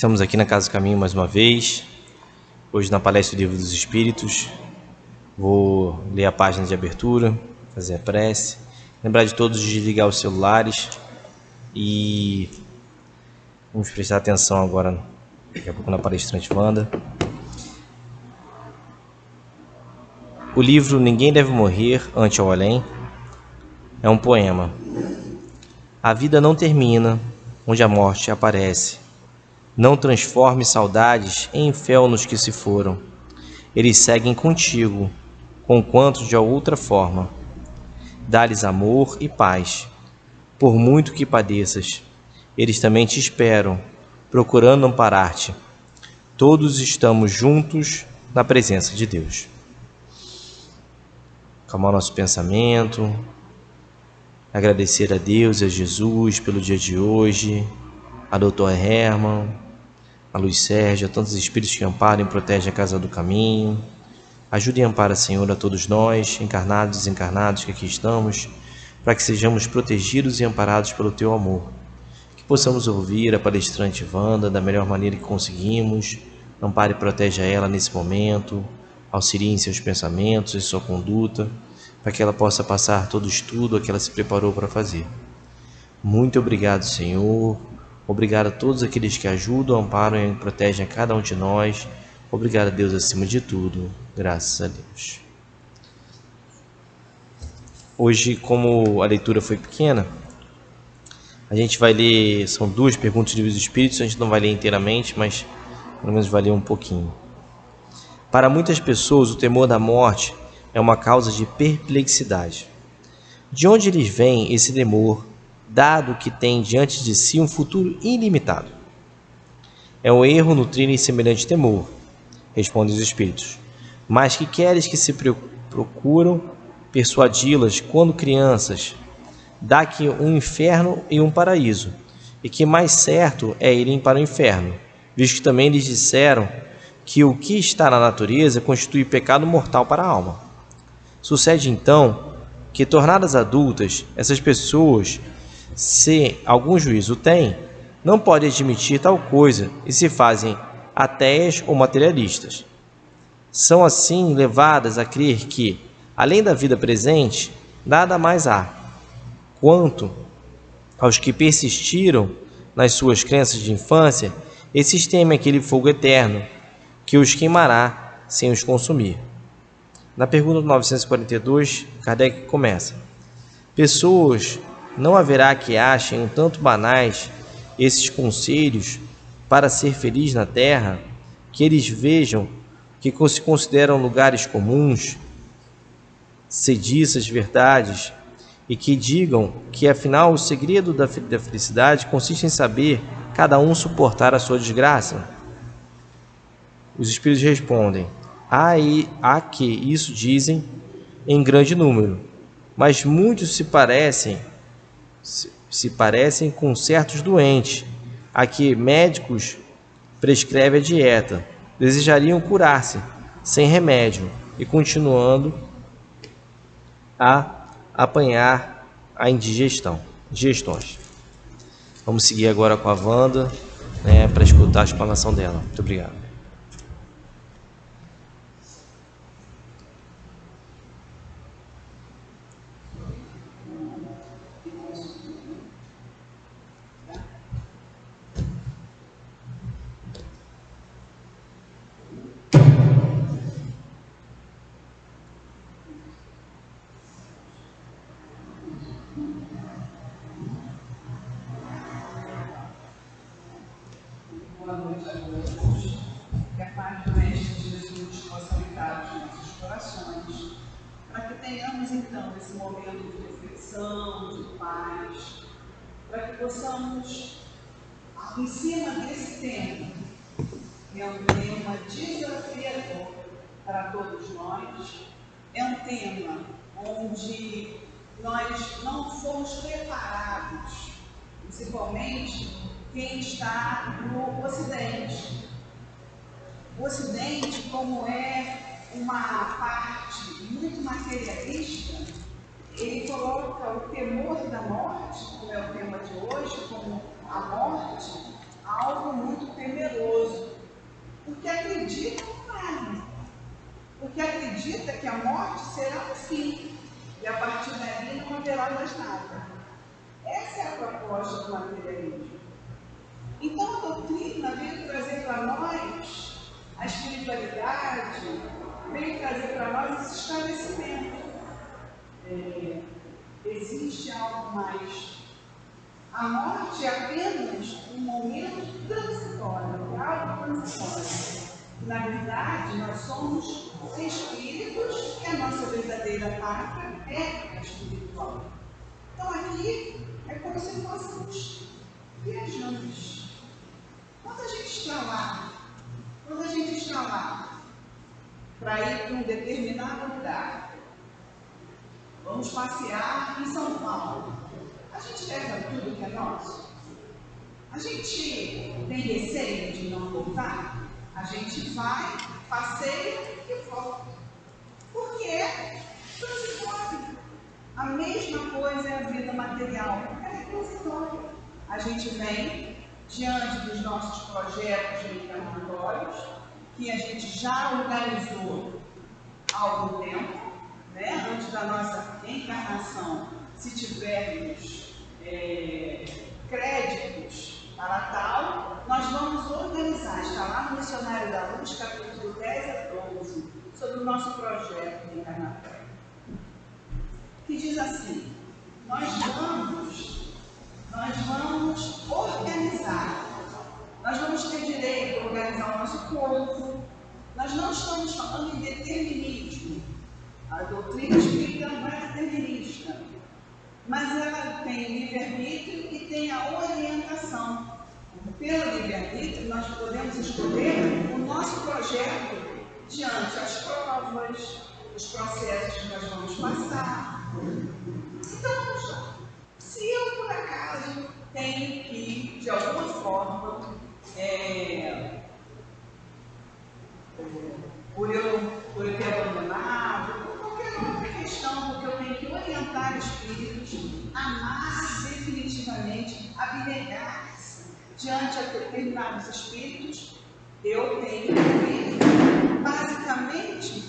Estamos aqui na Casa do Caminho mais uma vez, hoje na palestra do Livro dos Espíritos. Vou ler a página de abertura, fazer a prece, lembrar de todos de desligar os celulares e vamos prestar atenção agora, daqui a pouco, na palestrante Wanda. O livro Ninguém Deve Morrer Ante ao Além é um poema. A vida não termina onde a morte aparece. Não transforme saudades em fel nos que se foram. Eles seguem contigo, conquanto de outra forma. Dá-lhes amor e paz, por muito que padeças. Eles também te esperam, procurando amparar-te. Todos estamos juntos na presença de Deus. Acalmar nosso pensamento, agradecer a Deus e a Jesus pelo dia de hoje, a Dr. Herman, a Luiz Sérgio, a tantos espíritos que amparam e protegem a Casa do Caminho. Ajude e ampara, Senhor, a todos nós, encarnados e desencarnados que aqui estamos, para que sejamos protegidos e amparados pelo Teu amor. Que possamos ouvir a palestrante Wanda da melhor maneira que conseguimos. Ampare e proteja ela nesse momento, auxilie em seus pensamentos e sua conduta, para que ela possa passar todo o estudo a que ela se preparou para fazer. Muito obrigado, Senhor. Obrigado a todos aqueles que ajudam, amparam e protegem a cada um de nós. Obrigado a Deus acima de tudo. Graças a Deus. Hoje, como a leitura foi pequena, a gente vai ler, são 2 perguntas do Livro dos Espíritos, a gente não vai ler inteiramente, mas pelo menos vai ler um pouquinho. Para muitas pessoas, o temor da morte é uma causa de perplexidade. De onde lhes vem esse temor, dado que tem diante de si um futuro ilimitado? É um erro nutrir semelhante temor, respondem os Espíritos. Mas que queres que se procuram persuadi-las quando crianças, dá que um inferno e um paraíso, e que mais certo é irem para o inferno, visto que também lhes disseram que o que está na natureza constitui pecado mortal para a alma. Sucede então que, tornadas adultas, essas pessoas, se algum juízo têm, não podem admitir tal coisa e se fazem ateias ou materialistas. São assim levadas a crer que, além da vida presente, nada mais há. Quanto aos que persistiram nas suas crenças de infância, esses temem aquele fogo eterno que os queimará sem os consumir. Na pergunta 942, Kardec começa: pessoas não haverá que achem um tanto banais esses conselhos para ser feliz na terra, que eles vejam que se consideram lugares comuns, sediças verdades, e que digam que afinal o segredo da felicidade consiste em saber cada um suportar a sua desgraça? Os Espíritos respondem: há que isso dizem em grande número, mas muitos se parecem com certos doentes, a que médicos prescrevem a dieta, desejariam curar-se sem remédio e continuando a apanhar a indigestões. Vamos seguir agora com a Wanda, para escutar a explanação dela. Muito obrigado. Boa noite a todos. Que a paz do Mestre Jesus possa habitar os nossos corações, para que tenhamos então esse momento de reflexão, de paz, para que possamos, em cima desse tema, que é um tema desafiador para todos nós, é um tema onde nós não fomos preparados, principalmente quem está no Ocidente. O Ocidente, como é uma parte muito materialista, ele coloca o temor da morte, como é o tema de hoje, como a morte, algo muito temeroso, porque acredita no carne, porque acredita que a morte será o fim, e a partir dali não haverá mais nada. Essa é a proposta do materialismo. Então a doutrina veio trazer para nós a espiritualidade, veio trazer para nós esse esclarecimento. Existe algo mais. A morte é apenas um momento transitório, algo transitório. Na verdade, nós somos espíritos e a nossa verdadeira pátria é a espiritual. Então aqui é como se fôssemos viajantes. Quando a gente está lá para ir para um determinado lugar, vamos passear em São Paulo, a gente leva tudo que é nosso? A gente tem receio de não voltar? A gente vai, passeia e volta. Porque é transitório. A mesma coisa é a vida material. Ela é transitória. A gente vem diante dos nossos projetos reencarnatórios, que a gente já organizou há algum tempo, né? Antes da nossa encarnação, se tivermos créditos para tal, nós vamos organizar. Está lá no Missionário da Luz, capítulo 10 a 12, sobre o nosso projeto reencarnatório, que diz assim: nós vamos organizar, nós vamos ter direito a organizar o nosso corpo. Nós não estamos falando em determinismo. A doutrina espírita não é determinista, mas ela tem o livre-arbítrio e tem a orientação. Pelo livre-arbítrio, nós podemos escolher o nosso projeto diante as provas, os processos que nós vamos passar. Então, vamos lá. Se eu, por acaso, tenho que, de alguma forma, por eu ter abandonado, por qualquer outra questão, porque eu tenho que orientar espíritos, amar definitivamente, abnegar-se diante a determinados espíritos, eu tenho que, basicamente,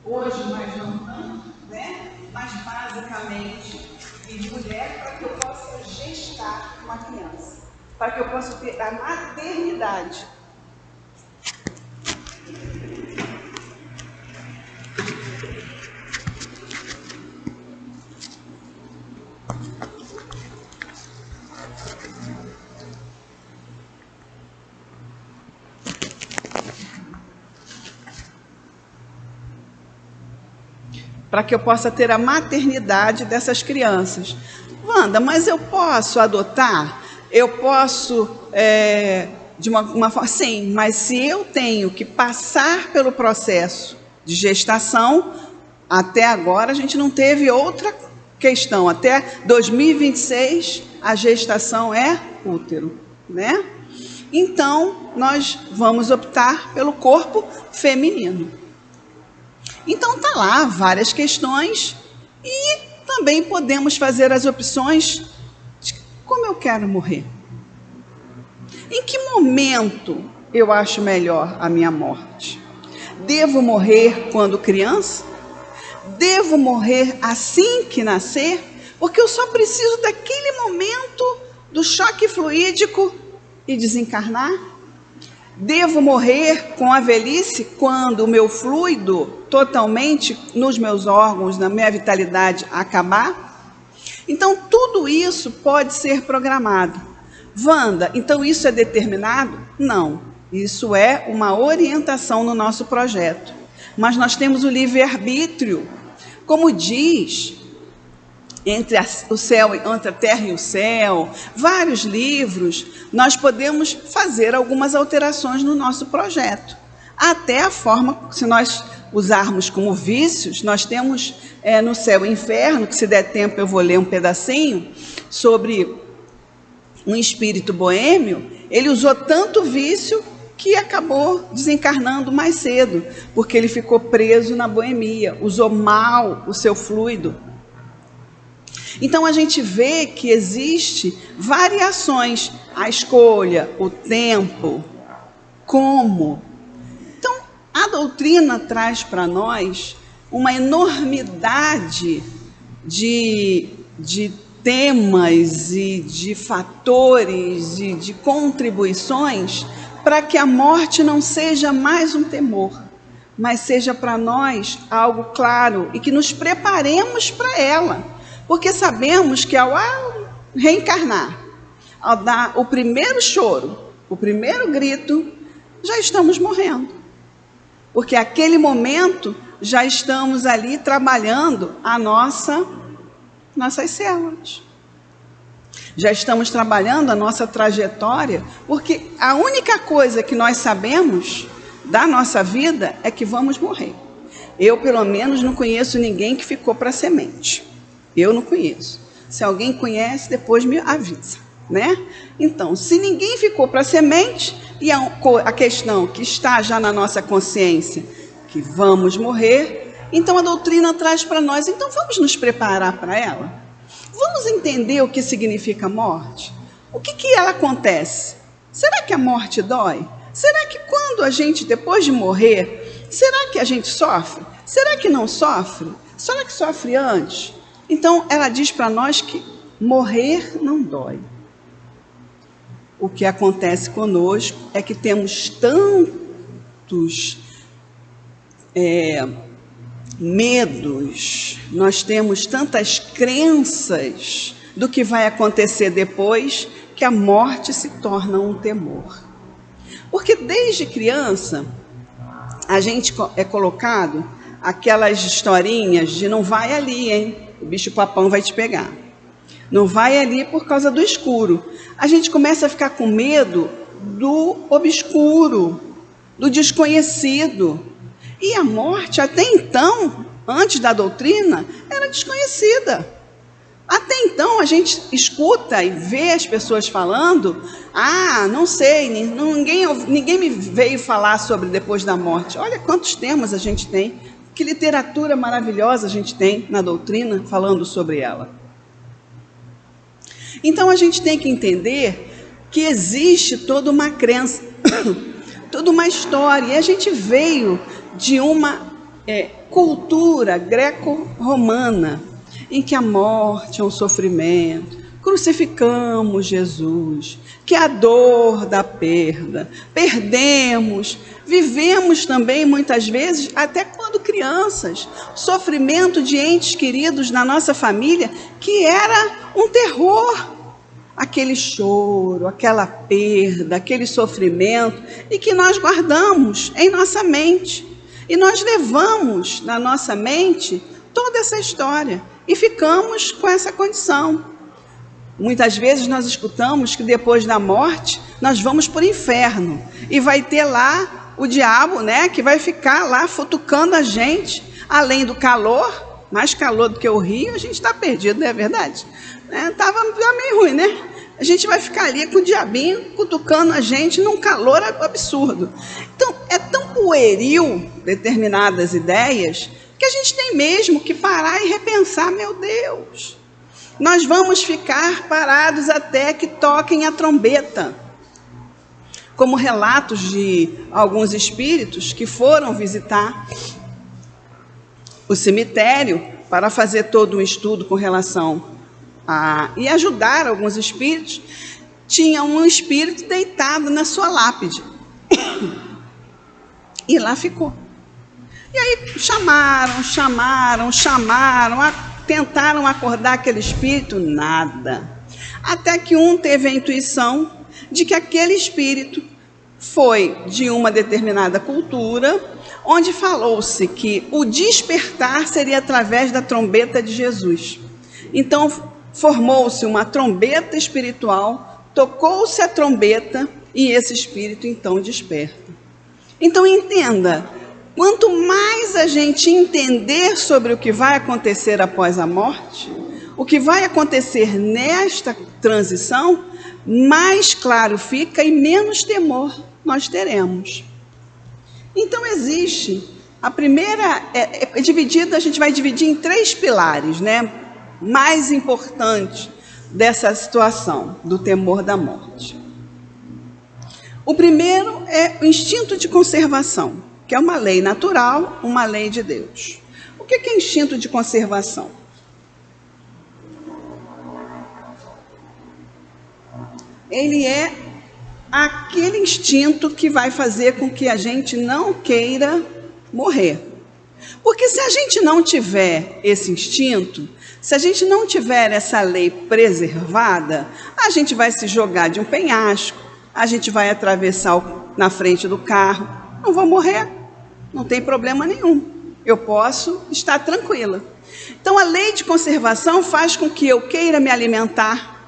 hoje mais não tanto, né? Mas basicamente, de mulher, para que eu possa gestar uma criança, para que eu possa ter a maternidade. Para que eu possa ter a maternidade dessas crianças. Wanda, mas eu posso adotar? Eu posso, de uma forma... Sim, mas se eu tenho que passar pelo processo de gestação, até agora a gente não teve outra questão. Até 2026, a gestação é útero, né? Então, nós vamos optar pelo corpo feminino. Então, está lá várias questões e também podemos fazer as opções de como eu quero morrer. Em que momento eu acho melhor a minha morte? Devo morrer quando criança? Devo morrer assim que nascer? Porque eu só preciso daquele momento do choque fluídico e desencarnar? Devo morrer com a velhice quando o meu fluido totalmente nos meus órgãos, na minha vitalidade acabar? Então, tudo isso pode ser programado. Wanda, então isso é determinado? Não, isso é uma orientação no nosso projeto. Mas nós temos o livre-arbítrio. Como diz, entre a terra e o céu, vários livros, nós podemos fazer algumas alterações no nosso projeto. Até a forma, se nós usarmos como vícios, nós temos no Céu e Inferno, que se der tempo eu vou ler um pedacinho, sobre um espírito boêmio. Ele usou tanto vício que acabou desencarnando mais cedo, porque ele ficou preso na boemia, usou mal o seu fluido. Então a gente vê que existe variações, a escolha, o tempo, como. Então, a doutrina traz para nós uma enormidade de temas e de fatores e de contribuições para que a morte não seja mais um temor, mas seja para nós algo claro e que nos preparemos para ela, porque sabemos que ao reencarnar, ao dar o primeiro choro, o primeiro grito, já estamos morrendo, porque aquele momento já estamos ali trabalhando nossas células. Já estamos trabalhando a nossa trajetória, porque a única coisa que nós sabemos da nossa vida é que vamos morrer. Eu, pelo menos, não conheço ninguém que ficou para semente. Eu não conheço. Se alguém conhece, depois me avisa, né? Então, se ninguém ficou para semente, e a questão que está já na nossa consciência, que vamos morrer, então a doutrina traz para nós, então vamos nos preparar para ela? Vamos entender o que significa morte? O que ela acontece? Será que a morte dói? Será que quando a gente, depois de morrer, será que a gente sofre? Será que não sofre? Será que sofre antes? Então, ela diz para nós que morrer não dói. O que acontece conosco é que temos tantos medos, nós temos tantas crenças do que vai acontecer depois, que a morte se torna um temor. Porque desde criança, a gente é colocado aquelas historinhas de não vai ali, hein? O bicho-papão vai te pegar. Não vai ali por causa do escuro. A gente começa a ficar com medo do obscuro, do desconhecido. E a morte, até então, antes da doutrina, era desconhecida. Até então, a gente escuta e vê as pessoas falando, não sei, ninguém me veio falar sobre depois da morte. Olha quantos temas a gente tem, que literatura maravilhosa a gente tem na doutrina falando sobre ela. Então, a gente tem que entender que existe toda uma crença, toda uma história, e a gente veio de uma cultura greco-romana, em que a morte é um sofrimento, crucificamos Jesus, que é a dor da perda, perdemos, vivemos também muitas vezes, até quando crianças, sofrimento de entes queridos na nossa família, que era um terror, aquele choro, aquela perda, aquele sofrimento, e que nós guardamos em nossa mente. E nós levamos na nossa mente toda essa história e ficamos com essa condição. Muitas vezes nós escutamos que depois da morte nós vamos para o inferno e vai ter lá o diabo, né, que vai ficar lá futucando a gente, além do calor, mais calor do que o Rio, a gente está perdido, não é verdade? Estava meio ruim, né? A gente vai ficar ali com o diabinho cutucando a gente num calor absurdo. Então, é tão pueril determinadas ideias que a gente tem mesmo que parar e repensar, meu Deus. Nós vamos ficar parados até que toquem a trombeta. Como relatos de alguns espíritos que foram visitar o cemitério para fazer todo um estudo com relação e ajudar alguns espíritos, tinha um espírito deitado na sua lápide. E lá ficou. E aí chamaram, tentaram acordar aquele espírito, nada. Até que um teve a intuição de que aquele espírito foi de uma determinada cultura, onde falou-se que o despertar seria através da trombeta de Jesus. Então, formou-se uma trombeta espiritual, tocou-se a trombeta e esse espírito então desperta. Então entenda, quanto mais a gente entender sobre o que vai acontecer após a morte, o que vai acontecer nesta transição, mais claro fica e menos temor nós teremos. Então existe, a primeira é dividida, a gente vai dividir em 3 pilares, mais importante dessa situação do temor da morte. O primeiro é o instinto de conservação, que é uma lei natural, uma lei de Deus. O que é instinto de conservação? Ele é aquele instinto que vai fazer com que a gente não queira morrer. Porque se a gente não tiver esse instinto, se a gente não tiver essa lei preservada, a gente vai se jogar de um penhasco, a gente vai atravessar na frente do carro, não vou morrer, não tem problema nenhum, eu posso estar tranquila. Então a lei de conservação faz com que eu queira me alimentar.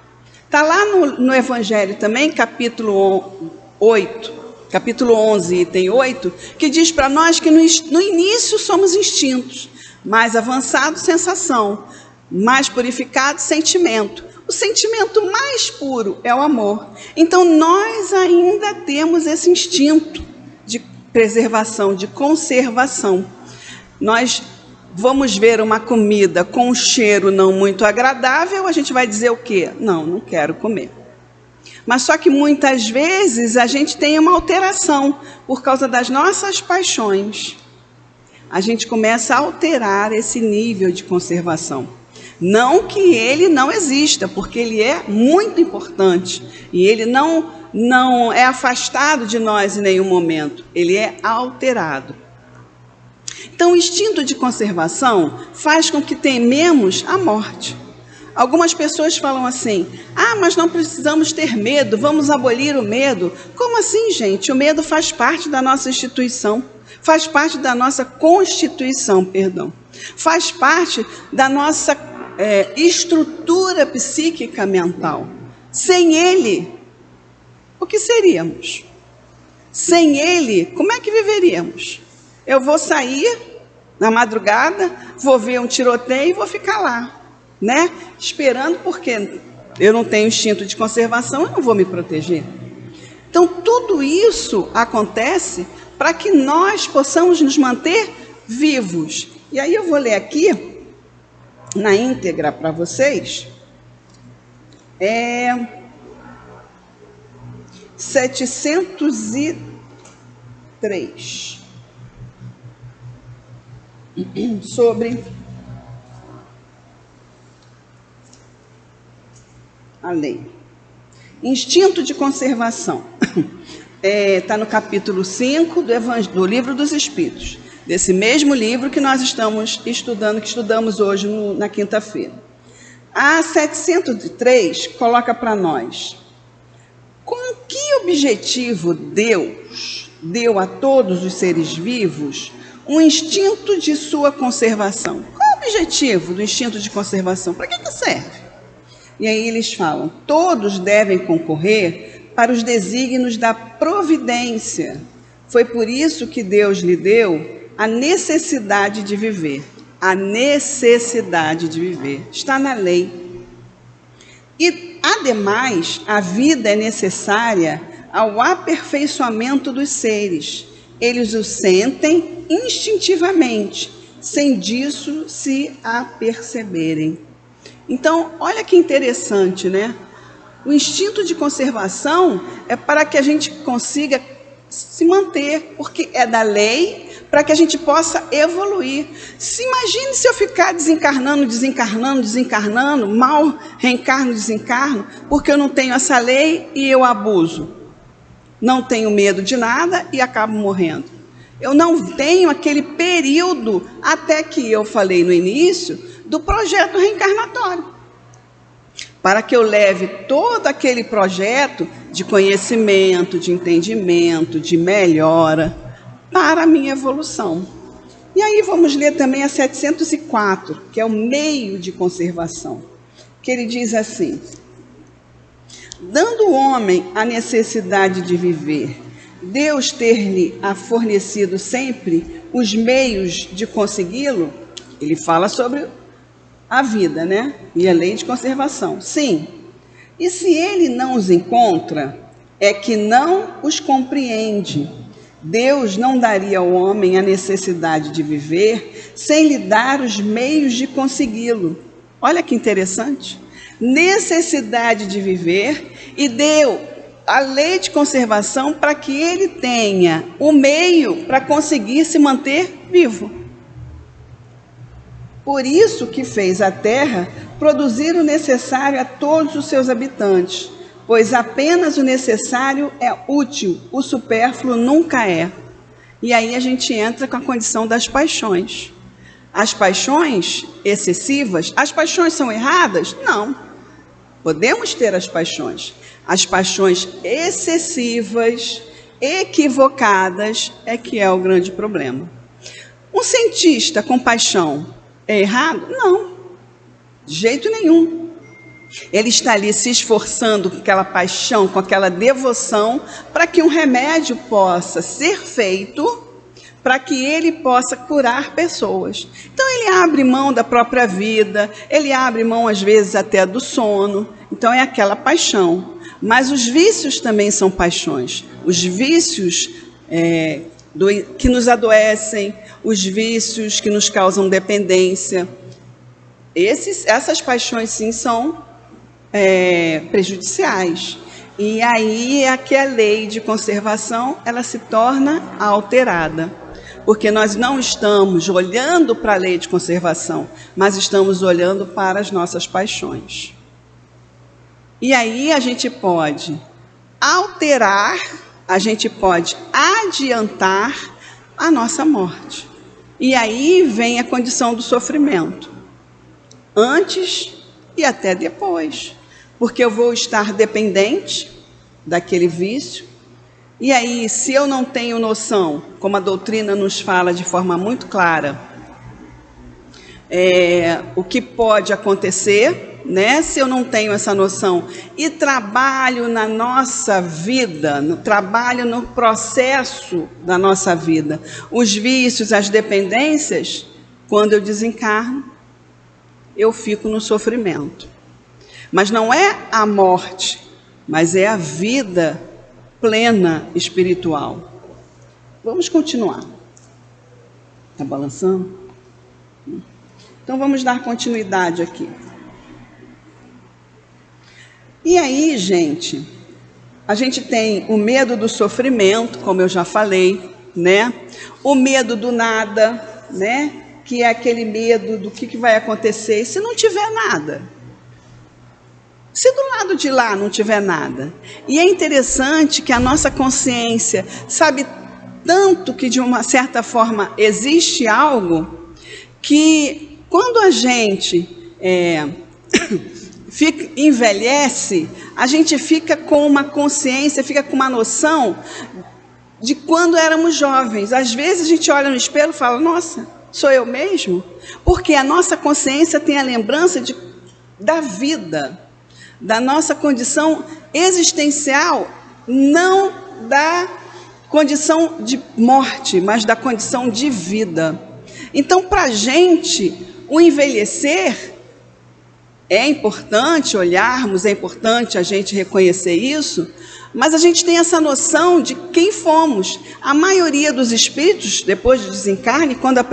Está lá no Evangelho também, capítulo 11, item 8, que diz para nós que no início somos instintos, mais avançado, sensação, mais purificado, sentimento. O sentimento mais puro é o amor. Então nós ainda temos esse instinto de preservação, de conservação. Nós vamos ver uma comida com um cheiro não muito agradável, a gente vai dizer o quê? Não quero comer. Mas só que muitas vezes a gente tem uma alteração por causa das nossas paixões. A gente começa a alterar esse nível de conservação. Não que ele não exista, porque ele é muito importante. E ele não é afastado de nós em nenhum momento. Ele é alterado. Então, o instinto de conservação faz com que tememos a morte. Algumas pessoas falam assim, mas não precisamos ter medo, vamos abolir o medo. Como assim, gente? O medo faz parte da nossa instituição, faz parte da nossa constituição, faz parte da nossa estrutura psíquica mental. Sem ele, o que seríamos? Sem ele, como é que viveríamos? Eu vou sair na madrugada, vou ver um tiroteio e vou ficar lá, né? Esperando, porque eu não tenho instinto de conservação, eu não vou me proteger. Então, tudo isso acontece para que nós possamos nos manter vivos. E aí eu vou ler aqui, na íntegra para vocês, 703. Sobre a lei. Instinto de conservação. Está no capítulo 5 do Livro dos Espíritos. Desse mesmo livro que nós estamos estudando, que estudamos hoje na quinta-feira. A 703 coloca para nós: com que objetivo Deus deu a todos os seres vivos um instinto de sua conservação? Qual é o objetivo do instinto de conservação? Para que serve? E aí eles falam, todos devem concorrer para os desígnios da providência. Foi por isso que Deus lhe deu a necessidade de viver. A necessidade de viver está na lei. E, ademais, a vida é necessária ao aperfeiçoamento dos seres. Eles o sentem instintivamente, sem disso se aperceberem. Então, olha que interessante, né? O instinto de conservação é para que a gente consiga se manter, porque é da lei, para que a gente possa evoluir. Imagine se eu ficar desencarnando, mal reencarno, desencarno, porque eu não tenho essa lei e eu abuso. Não tenho medo de nada e acabo morrendo. Eu não tenho aquele período, até que eu falei no início, do projeto reencarnatório. Para que eu leve todo aquele projeto de conhecimento, de entendimento, de melhora, para a minha evolução. E aí vamos ler também a 704, que é o meio de conservação, que ele diz assim: dando ao homem a necessidade de viver, Deus ter-lhe fornecido sempre os meios de consegui-lo. Ele fala sobre a vida, né? E a lei de conservação. Sim. E se ele não os encontra, é que não os compreende. Deus não daria ao homem a necessidade de viver sem lhe dar os meios de consegui-lo. Olha que interessante. Necessidade de viver, e deu a lei de conservação para que ele tenha o meio para conseguir se manter vivo. Por isso que fez a terra produzir o necessário a todos os seus habitantes, pois apenas o necessário é útil, o supérfluo nunca é. E aí a gente entra com a condição das paixões. As paixões excessivas, as paixões são erradas? Não. Podemos ter as paixões. As paixões excessivas, equivocadas, é que é o grande problema. Um cientista com paixão é errado? Não, de jeito nenhum. Ele está ali se esforçando com aquela paixão, com aquela devoção, para que um remédio possa ser feito, para que ele possa curar pessoas. Então ele abre mão da própria vida, ele abre mão às vezes até do sono. Então é aquela paixão. Mas os vícios também são paixões. Os vícios que nos adoecem, os vícios que nos causam dependência. Essas paixões sim são prejudiciais. E aí é que a lei de conservação ela se torna alterada. Porque nós não estamos olhando para a lei de conservação, mas estamos olhando para as nossas paixões. E aí a gente pode alterar, a gente pode adiantar a nossa morte. E aí vem a condição do sofrimento, antes e até depois. Porque eu vou estar dependente daquele vício. E aí, se eu não tenho noção, como a doutrina nos fala de forma muito clara, o que pode acontecer, né? Se eu não tenho essa noção e trabalho na nossa vida, trabalho no processo da nossa vida, os vícios, as dependências, quando eu desencarno, eu fico no sofrimento. Mas não é a morte, mas é a vida plena espiritual. Vamos continuar. Está balançando? Então vamos dar continuidade aqui. E aí, gente, a gente tem o medo do sofrimento, como eu já falei, né? O medo do nada, né? Que é aquele medo do que vai acontecer se não tiver nada. Se do lado de lá não tiver nada. E é interessante que a nossa consciência sabe tanto que de uma certa forma existe algo que quando a gente envelhece, a gente fica com uma consciência, fica com uma noção de quando éramos jovens. Às vezes a gente olha no espelho e fala, nossa, sou eu mesmo? Porque a nossa consciência tem a lembrança da vida, da nossa condição existencial, não da condição de morte, mas da condição de vida. Então, para a gente, o envelhecer é importante olharmos, é importante a gente reconhecer isso, mas a gente tem essa noção de quem fomos. A maioria dos espíritos, depois do desencarne, quando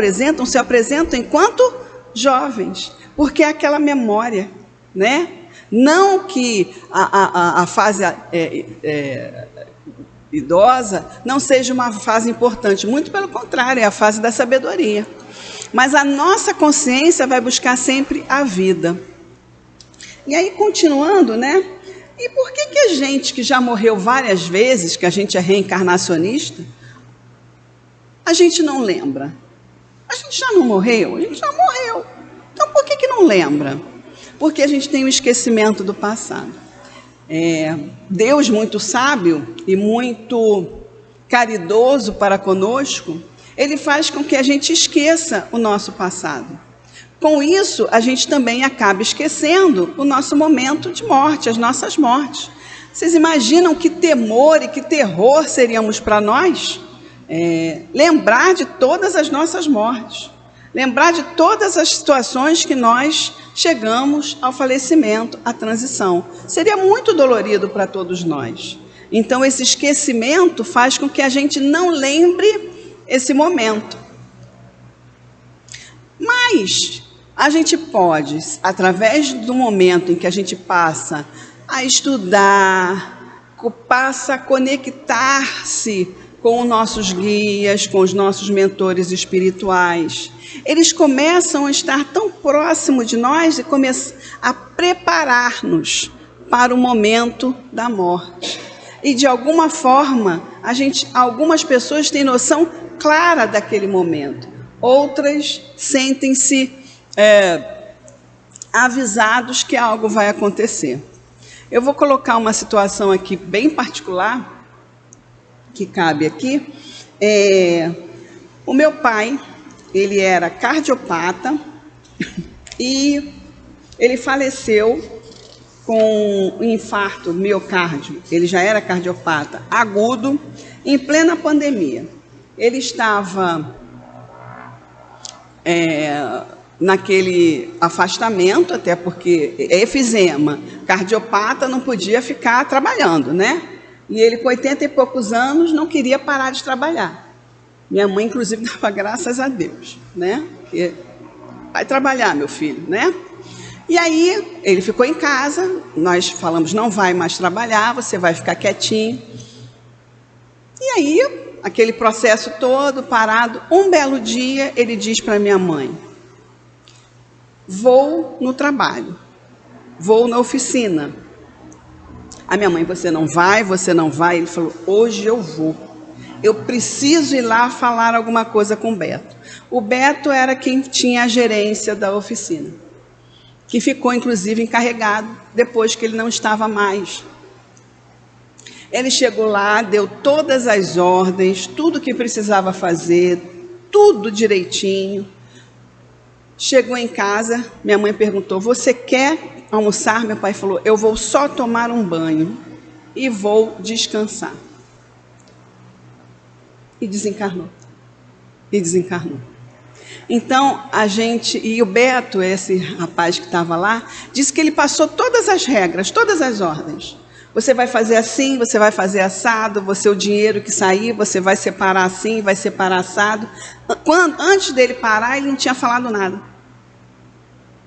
se apresentam enquanto jovens, porque é aquela memória, né? Não que a fase idosa não seja uma fase importante, muito pelo contrário, é a fase da sabedoria. Mas a nossa consciência vai buscar sempre a vida. E aí, continuando, né? E por que a gente que já morreu várias vezes, que a gente é reencarnacionista, a gente não lembra? A gente já não morreu? A gente já morreu. Então, por que não lembra? Porque a gente tem o esquecimento do passado. Deus, muito sábio e muito caridoso para conosco, Ele faz com que a gente esqueça o nosso passado. Com isso, a gente também acaba esquecendo o nosso momento de morte, as nossas mortes. Vocês imaginam que temor e que terror seríamos para nós? Lembrar de todas as nossas mortes. Lembrar de todas as situações que nós chegamos ao falecimento, à transição. Seria muito dolorido para todos nós. Então, esse esquecimento faz com que a gente não lembre esse momento. Mas a gente pode, através do momento em que a gente passa a estudar, passa a conectar-se com os nossos guias, com os nossos mentores espirituais. Eles começam a estar tão próximos de nós e começam a preparar-nos para o momento da morte. E de alguma forma, algumas pessoas têm noção clara daquele momento. Outras sentem-se avisados que algo vai acontecer. Eu vou colocar uma situação aqui bem particular, que cabe aqui. O meu pai, ele era cardiopata e ele faleceu com um infarto do miocárdio. Ele já era cardiopata agudo, em plena pandemia. Ele estava naquele afastamento, até porque é efizema. Cardiopata não podia ficar trabalhando, né? E ele, com 80 e poucos anos, não queria parar de trabalhar. Minha mãe, inclusive, dava graças a Deus, né? Porque vai trabalhar, meu filho, né? E aí, ele ficou em casa, nós falamos, não vai mais trabalhar, você vai ficar quietinho. E aí, aquele processo todo parado, um belo dia, ele diz para minha mãe, vou no trabalho, vou na oficina. A minha mãe, você não vai, você não vai. Ele falou, hoje eu vou. Eu preciso ir lá falar alguma coisa com o Beto. O Beto era quem tinha a gerência da oficina, que ficou, inclusive, encarregado depois que ele não estava mais. Ele chegou lá, deu todas as ordens, tudo que precisava fazer, tudo direitinho. Chegou em casa, minha mãe perguntou, você quer almoçar? Meu pai falou, eu vou só tomar um banho e vou descansar. E desencarnou. Então, e o Beto, esse rapaz que estava lá, disse que ele passou todas as regras, todas as ordens. Você vai fazer assim, você vai fazer assado, o dinheiro que sair, você vai separar assim, vai separar assado. Antes dele parar, ele não tinha falado nada.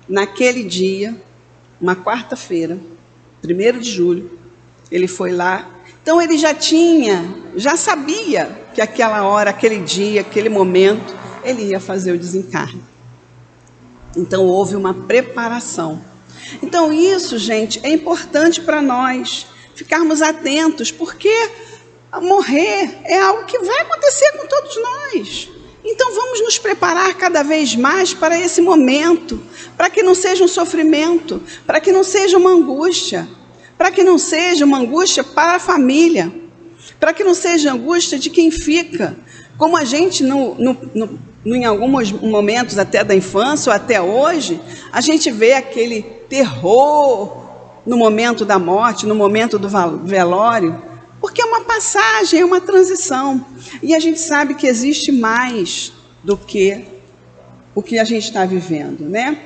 Naquele dia, uma quarta-feira, 1º de julho, ele foi lá. Então ele já sabia que aquela hora, aquele dia, aquele momento, ele ia fazer o desencarne. Então houve uma preparação. Então isso, gente, é importante para nós ficarmos atentos, porque morrer é algo que vai acontecer com todos nós. Então vamos nos preparar cada vez mais para esse momento, para que não seja um sofrimento, para que não seja uma angústia, para que não seja uma angústia para a família, para que não seja angústia de quem fica. Como a gente, em alguns momentos até da infância ou até hoje, a gente vê aquele terror no momento da morte, no momento do velório, porque é uma passagem, é uma transição. E a gente sabe que existe mais do que o que a gente está vivendo, né?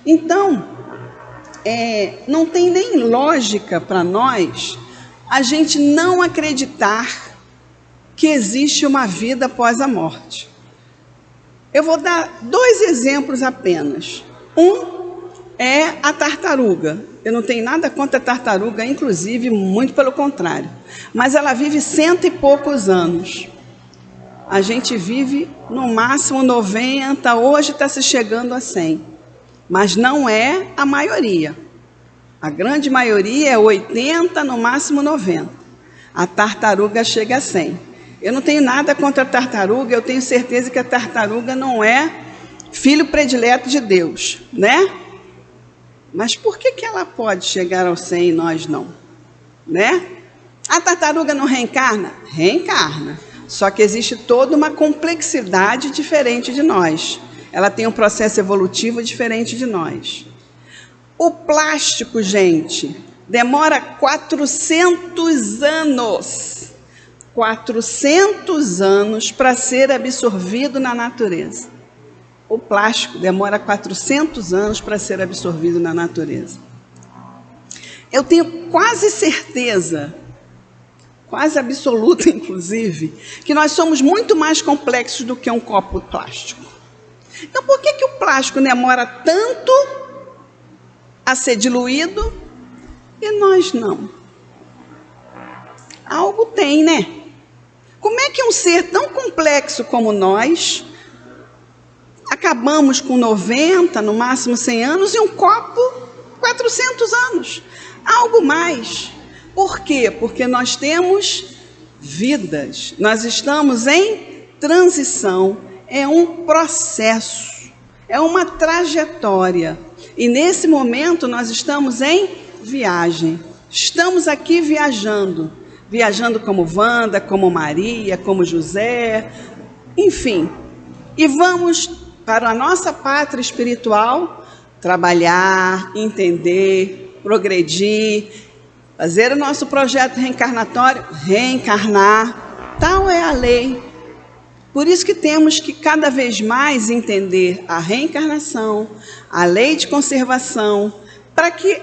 Então, não tem nem lógica para nós a gente não acreditar que existe uma vida após a morte. Eu vou dar 2 exemplos apenas. Um é a tartaruga. Eu não tenho nada contra a tartaruga, inclusive, muito pelo contrário. Mas ela vive 100 e poucos anos. A gente vive no máximo 90, hoje está se chegando a 100. Mas não é a maioria. A grande maioria é 80, no máximo 90. A tartaruga chega a 100. Eu não tenho nada contra a tartaruga, eu tenho certeza que a tartaruga não é filho predileto de Deus, né? Mas por que ela pode chegar ao 100 e nós não? Né? A tartaruga não reencarna? Reencarna. Só que existe toda uma complexidade diferente de nós. Ela tem um processo evolutivo diferente de nós. O plástico, gente, demora 400 anos. 400 anos para ser absorvido na natureza. O plástico demora 400 anos para ser absorvido na natureza. Eu tenho quase certeza, quase absoluta inclusive, que nós somos muito mais complexos do que um copo plástico. Então por que o plástico demora tanto a ser diluído e nós não? Algo tem, né? Como é que um ser tão complexo como nós, acabamos com 90, no máximo 100 anos, e um copo 400 anos? Algo mais. Por quê? Porque nós temos vidas, nós estamos em transição, é um processo, é uma trajetória. E nesse momento nós estamos em viagem, estamos aqui viajando como Wanda, como Maria, como José, enfim. E vamos para a nossa pátria espiritual trabalhar, entender, progredir, fazer o nosso projeto reencarnatório, reencarnar. Tal é a lei. Por isso que temos que cada vez mais entender a reencarnação, a lei de conservação, para que,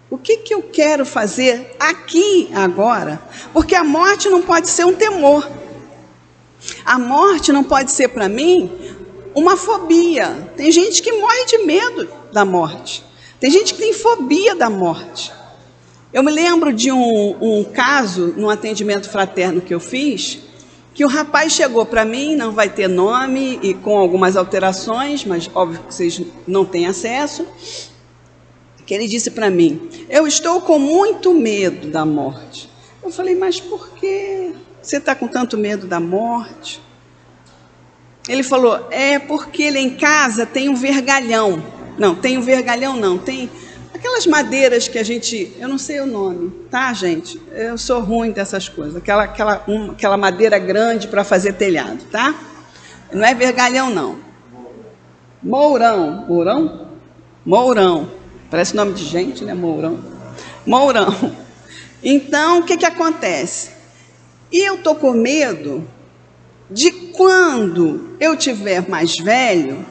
o que eu quero fazer aqui, agora? Porque a morte não pode ser um temor. A morte não pode ser para mim uma fobia. Tem gente que morre de medo da morte. Tem gente que tem fobia da morte. Eu me lembro de um caso, num atendimento fraterno que eu fiz, que o rapaz chegou para mim, não vai ter nome e com algumas alterações, mas óbvio que vocês não têm acesso, que ele disse para mim: eu estou com muito medo da morte. Eu falei: mas por que você está com tanto medo da morte? Ele falou: é porque ele em casa tem um vergalhão. Não, tem um vergalhão não, tem aquelas madeiras que a gente, eu não sei o nome, tá, gente? Eu sou ruim dessas coisas. Aquela madeira grande para fazer telhado, tá? Não é vergalhão não. Mourão. Parece nome de gente, né? Mourão. Então, o que acontece? E eu tô com medo de quando eu tiver mais velho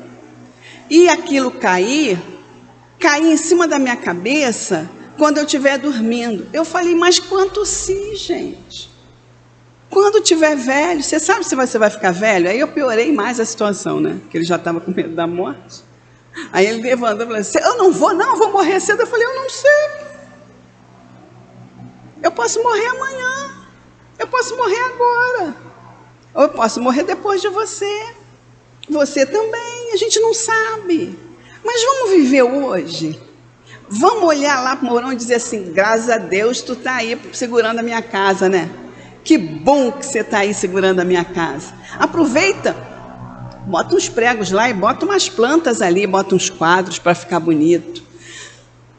e aquilo cair em cima da minha cabeça quando eu estiver dormindo. Eu falei: mas quanto se, gente? Quando tiver velho, você sabe se você vai ficar velho? Aí eu piorei mais a situação, né? Que ele já estava com medo da morte. Aí ele levantou e falou assim: eu não vou morrer cedo. Eu falei: eu não sei. Eu posso morrer amanhã. Eu posso morrer agora. Ou eu posso morrer depois de você. Você também. A gente não sabe. Mas vamos viver hoje. Vamos olhar lá para o Mourão e dizer assim: graças a Deus tu está aí segurando a minha casa, né? Que bom que você está aí segurando a minha casa. Aproveita, bota uns pregos lá e bota umas plantas ali, bota uns quadros para ficar bonito.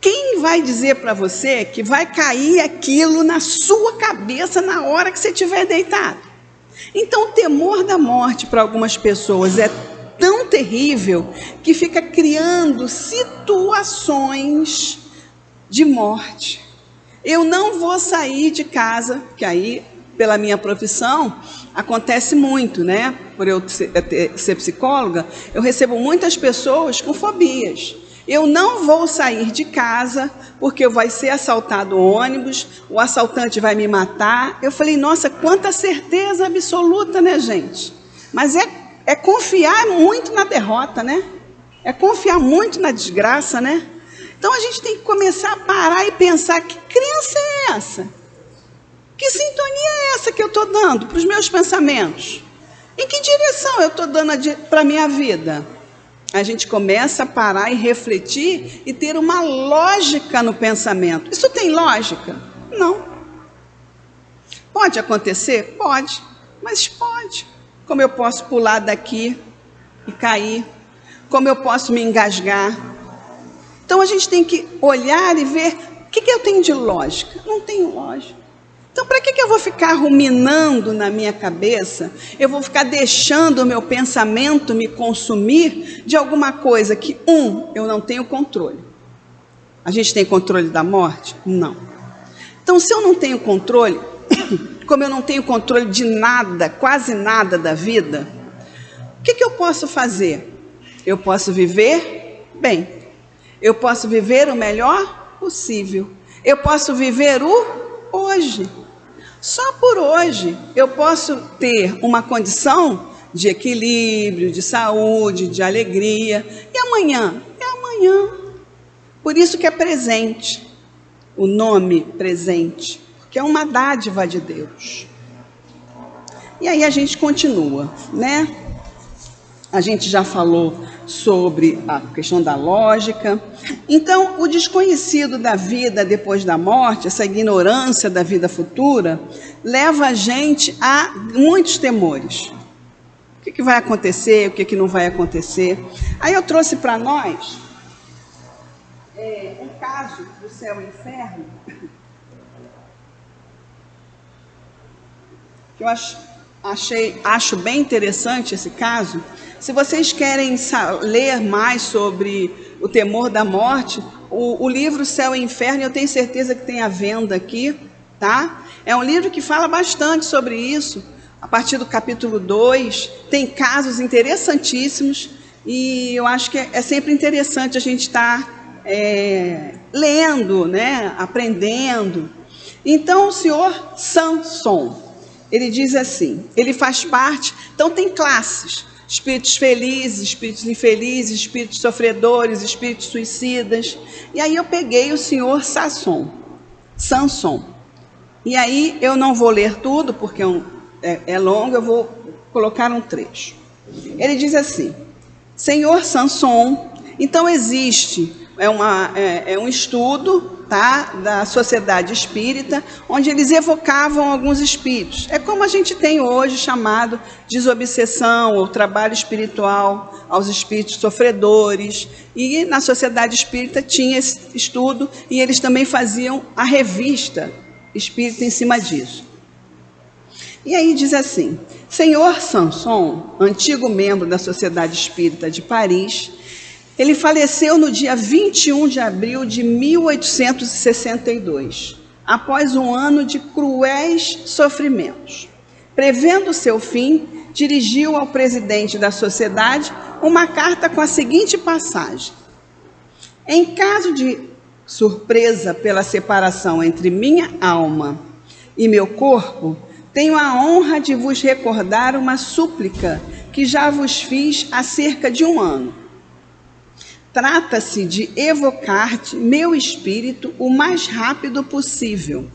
Quem vai dizer para você que vai cair aquilo na sua cabeça na hora que você estiver deitado? Então o temor da morte para algumas pessoas é tão terrível que fica criando situações de morte. Eu não vou sair de casa, que aí, pela minha profissão, acontece muito, né? Por eu ser psicóloga, eu recebo muitas pessoas com fobias. Eu não vou sair de casa porque vai ser assaltado o ônibus, o assaltante vai me matar. Eu falei: nossa, quanta certeza absoluta, né, gente? Mas é confiar muito na derrota, né? É confiar muito na desgraça, né? Então a gente tem que começar a parar e pensar: que crença é essa? Que sintonia é essa que eu estou dando para os meus pensamentos? Em que direção eu estou dando para a minha vida? A gente começa a parar e refletir e ter uma lógica no pensamento. Isso tem lógica? Não. Pode acontecer? Pode. Mas pode. Como eu posso pular daqui e cair? Como eu posso me engasgar? Então a gente tem que olhar e ver o que eu tenho de lógica. Não tenho lógica. Então para que eu vou ficar ruminando na minha cabeça? Eu vou ficar deixando o meu pensamento me consumir de alguma coisa que, eu não tenho controle. A gente tem controle da morte? Não. Então se eu não tenho controle, como eu não tenho controle de nada, quase nada da vida, o que eu posso fazer? Eu posso viver bem. Eu posso viver o melhor possível. Eu posso viver o hoje. Só por hoje eu posso ter uma condição de equilíbrio, de saúde, de alegria. E amanhã? É amanhã. Por isso que é presente. O nome presente. que é uma dádiva de Deus. E aí a gente continua, né? A gente já falou sobre a questão da lógica. Então, o desconhecido da vida depois da morte, essa ignorância da vida futura, leva a gente a muitos temores. O que vai acontecer, o que não vai acontecer. Aí eu trouxe para nós um caso do céu e inferno, que eu acho bem interessante esse caso. Se vocês querem ler mais sobre o temor da morte, o livro Céu e Inferno, eu tenho certeza que tem à venda aqui, tá? É um livro que fala bastante sobre isso. A partir do capítulo 2, tem casos interessantíssimos, e eu acho que é sempre interessante a gente estar lendo, né? Aprendendo. Então, o senhor Samson, ele diz assim, ele faz parte, então tem classes, espíritos felizes, espíritos infelizes, espíritos sofredores, espíritos suicidas. E aí eu peguei o senhor Samson. E aí eu não vou ler tudo, porque é longo, eu vou colocar um trecho. Ele diz assim, senhor Samson, então existe um estudo, tá, da sociedade espírita, onde eles evocavam alguns espíritos. É como a gente tem hoje chamado desobsessão ou trabalho espiritual aos espíritos sofredores. E na sociedade espírita tinha esse estudo, e eles também faziam a revista espírita em cima disso. E aí diz assim, senhor Samson, antigo membro da Sociedade Espírita de Paris, ele faleceu no dia 21 de abril de 1862, após um ano de cruéis sofrimentos. Prevendo seu fim, dirigiu ao presidente da sociedade uma carta com a seguinte passagem: em caso de surpresa pela separação entre minha alma e meu corpo, tenho a honra de vos recordar uma súplica que já vos fiz há cerca de um ano. Trata-se de evocar-te meu espírito o mais rápido possível,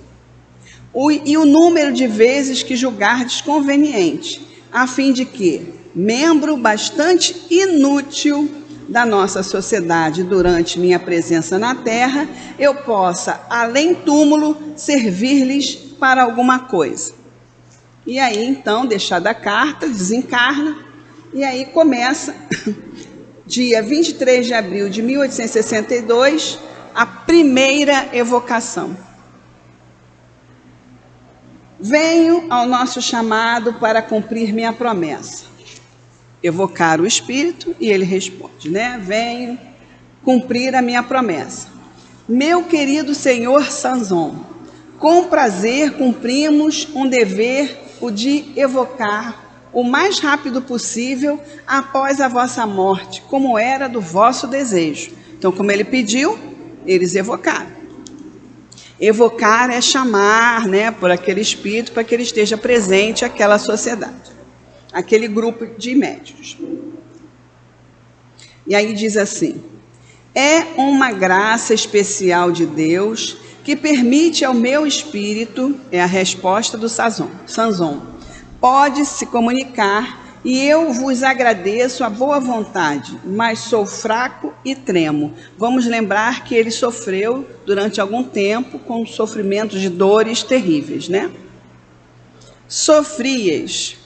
e o número de vezes que julgardes conveniente, a fim de que, membro bastante inútil da nossa sociedade durante minha presença na Terra, eu possa, além túmulo, servir-lhes para alguma coisa. E aí, então, deixada a carta, desencarna, e aí começa... Dia 23 de abril de 1862, a primeira evocação. Venho ao nosso chamado para cumprir minha promessa. Evocar o espírito e ele responde, né? Venho cumprir a minha promessa. Meu querido senhor Samson, com prazer cumprimos um dever, o de evocar o mais rápido possível após a vossa morte, como era do vosso desejo. Então, como ele pediu, eles evocaram. Evocar é chamar, né, por aquele espírito para que ele esteja presente àquela sociedade, aquele grupo de médiuns. E aí diz assim, é uma graça especial de Deus que permite ao meu espírito, é a resposta do Samson, pode se comunicar, e eu vos agradeço a boa vontade, mas sou fraco e tremo. Vamos lembrar que ele sofreu durante algum tempo com sofrimentos de dores terríveis, né? Sofrias,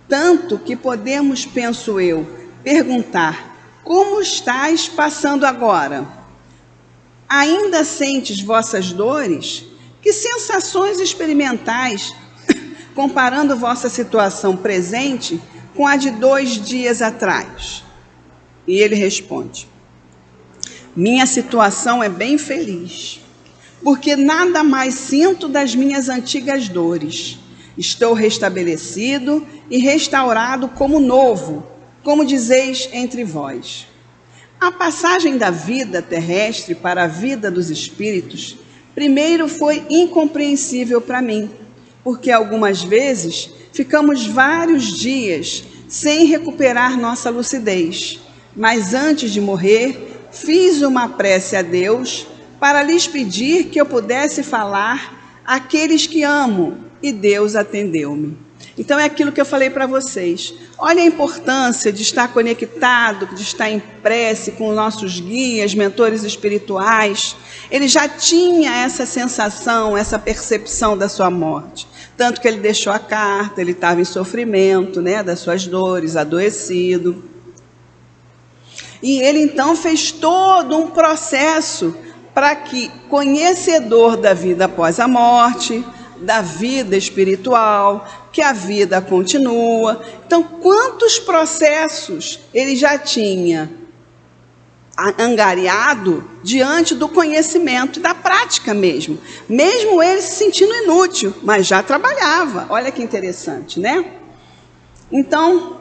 tanto que podemos, penso eu, perguntar, como estás passando agora? Ainda sentes vossas dores? Que sensações experimentais comparando vossa situação presente com a de 2 dias atrás? E ele responde, minha situação é bem feliz, porque nada mais sinto das minhas antigas dores. Estou restabelecido e restaurado como novo, como dizeis entre vós. A passagem da vida terrestre para a vida dos espíritos, primeiro foi incompreensível para mim, porque algumas vezes ficamos vários dias sem recuperar nossa lucidez. Mas antes de morrer, fiz uma prece a Deus para lhes pedir que eu pudesse falar aqueles que amo, e Deus atendeu-me. Então é aquilo que eu falei para vocês. Olha a importância de estar conectado, de estar em prece com nossos guias, mentores espirituais. Ele já tinha essa sensação, essa percepção da sua morte. Tanto que ele deixou a carta, ele estava em sofrimento, né, das suas dores, adoecido. E ele então fez todo um processo para que, conhecedor da vida após a morte, da vida espiritual, que a vida continua. Então, quantos processos ele já tinha angariado diante do conhecimento e da prática mesmo. Mesmo ele se sentindo inútil, mas já trabalhava. Olha que interessante, né? Então,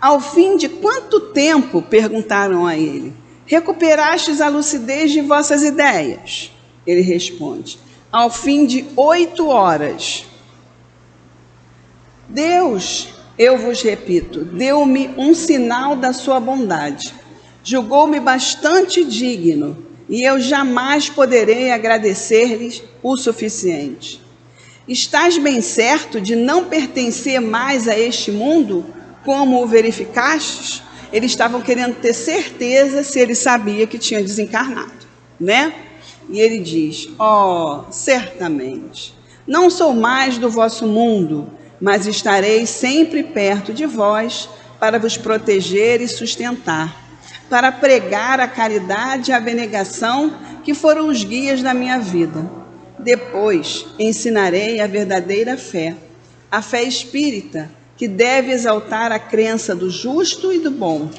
ao fim de quanto tempo, perguntaram a ele, recuperastes a lucidez de vossas ideias? Ele responde, ao fim de 8 horas. Deus, eu vos repito, deu-me um sinal da sua bondade. Julgou-me bastante digno, e eu jamais poderei agradecer-lhes o suficiente. Estás bem certo de não pertencer mais a este mundo, como o verificastes? Eles estavam querendo ter certeza se ele sabia que tinha desencarnado, né? E ele diz, certamente, não sou mais do vosso mundo, mas estarei sempre perto de vós para vos proteger e sustentar, para pregar a caridade e a abnegação que foram os guias da minha vida. Depois ensinarei a verdadeira fé, a fé espírita, que deve exaltar a crença do justo e do bom.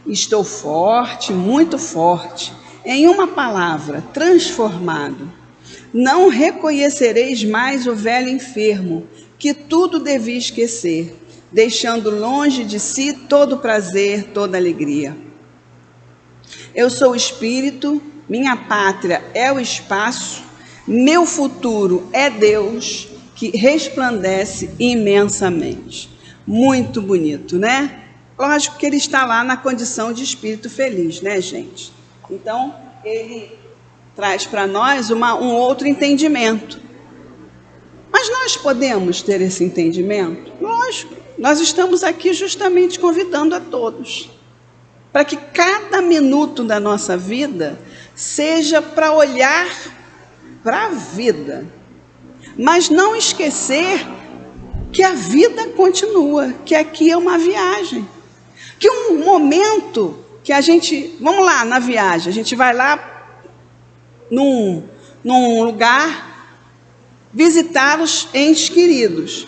Estou forte, muito forte, em uma palavra, transformado. Não reconhecereis mais o velho enfermo, que tudo devia esquecer, deixando longe de si todo prazer, toda alegria. Eu sou o espírito, minha pátria é o espaço, meu futuro é Deus, que resplandece imensamente. Muito bonito, né? Lógico que ele está lá na condição de espírito feliz, né, gente? Então, ele traz para nós um outro entendimento. Mas nós podemos ter esse entendimento? Lógico. Nós estamos aqui justamente convidando a todos, para que cada minuto da nossa vida seja para olhar para a vida, mas não esquecer que a vida continua, que aqui é uma viagem, que um momento que a gente, vamos lá na viagem, a gente vai lá num lugar visitar os entes queridos.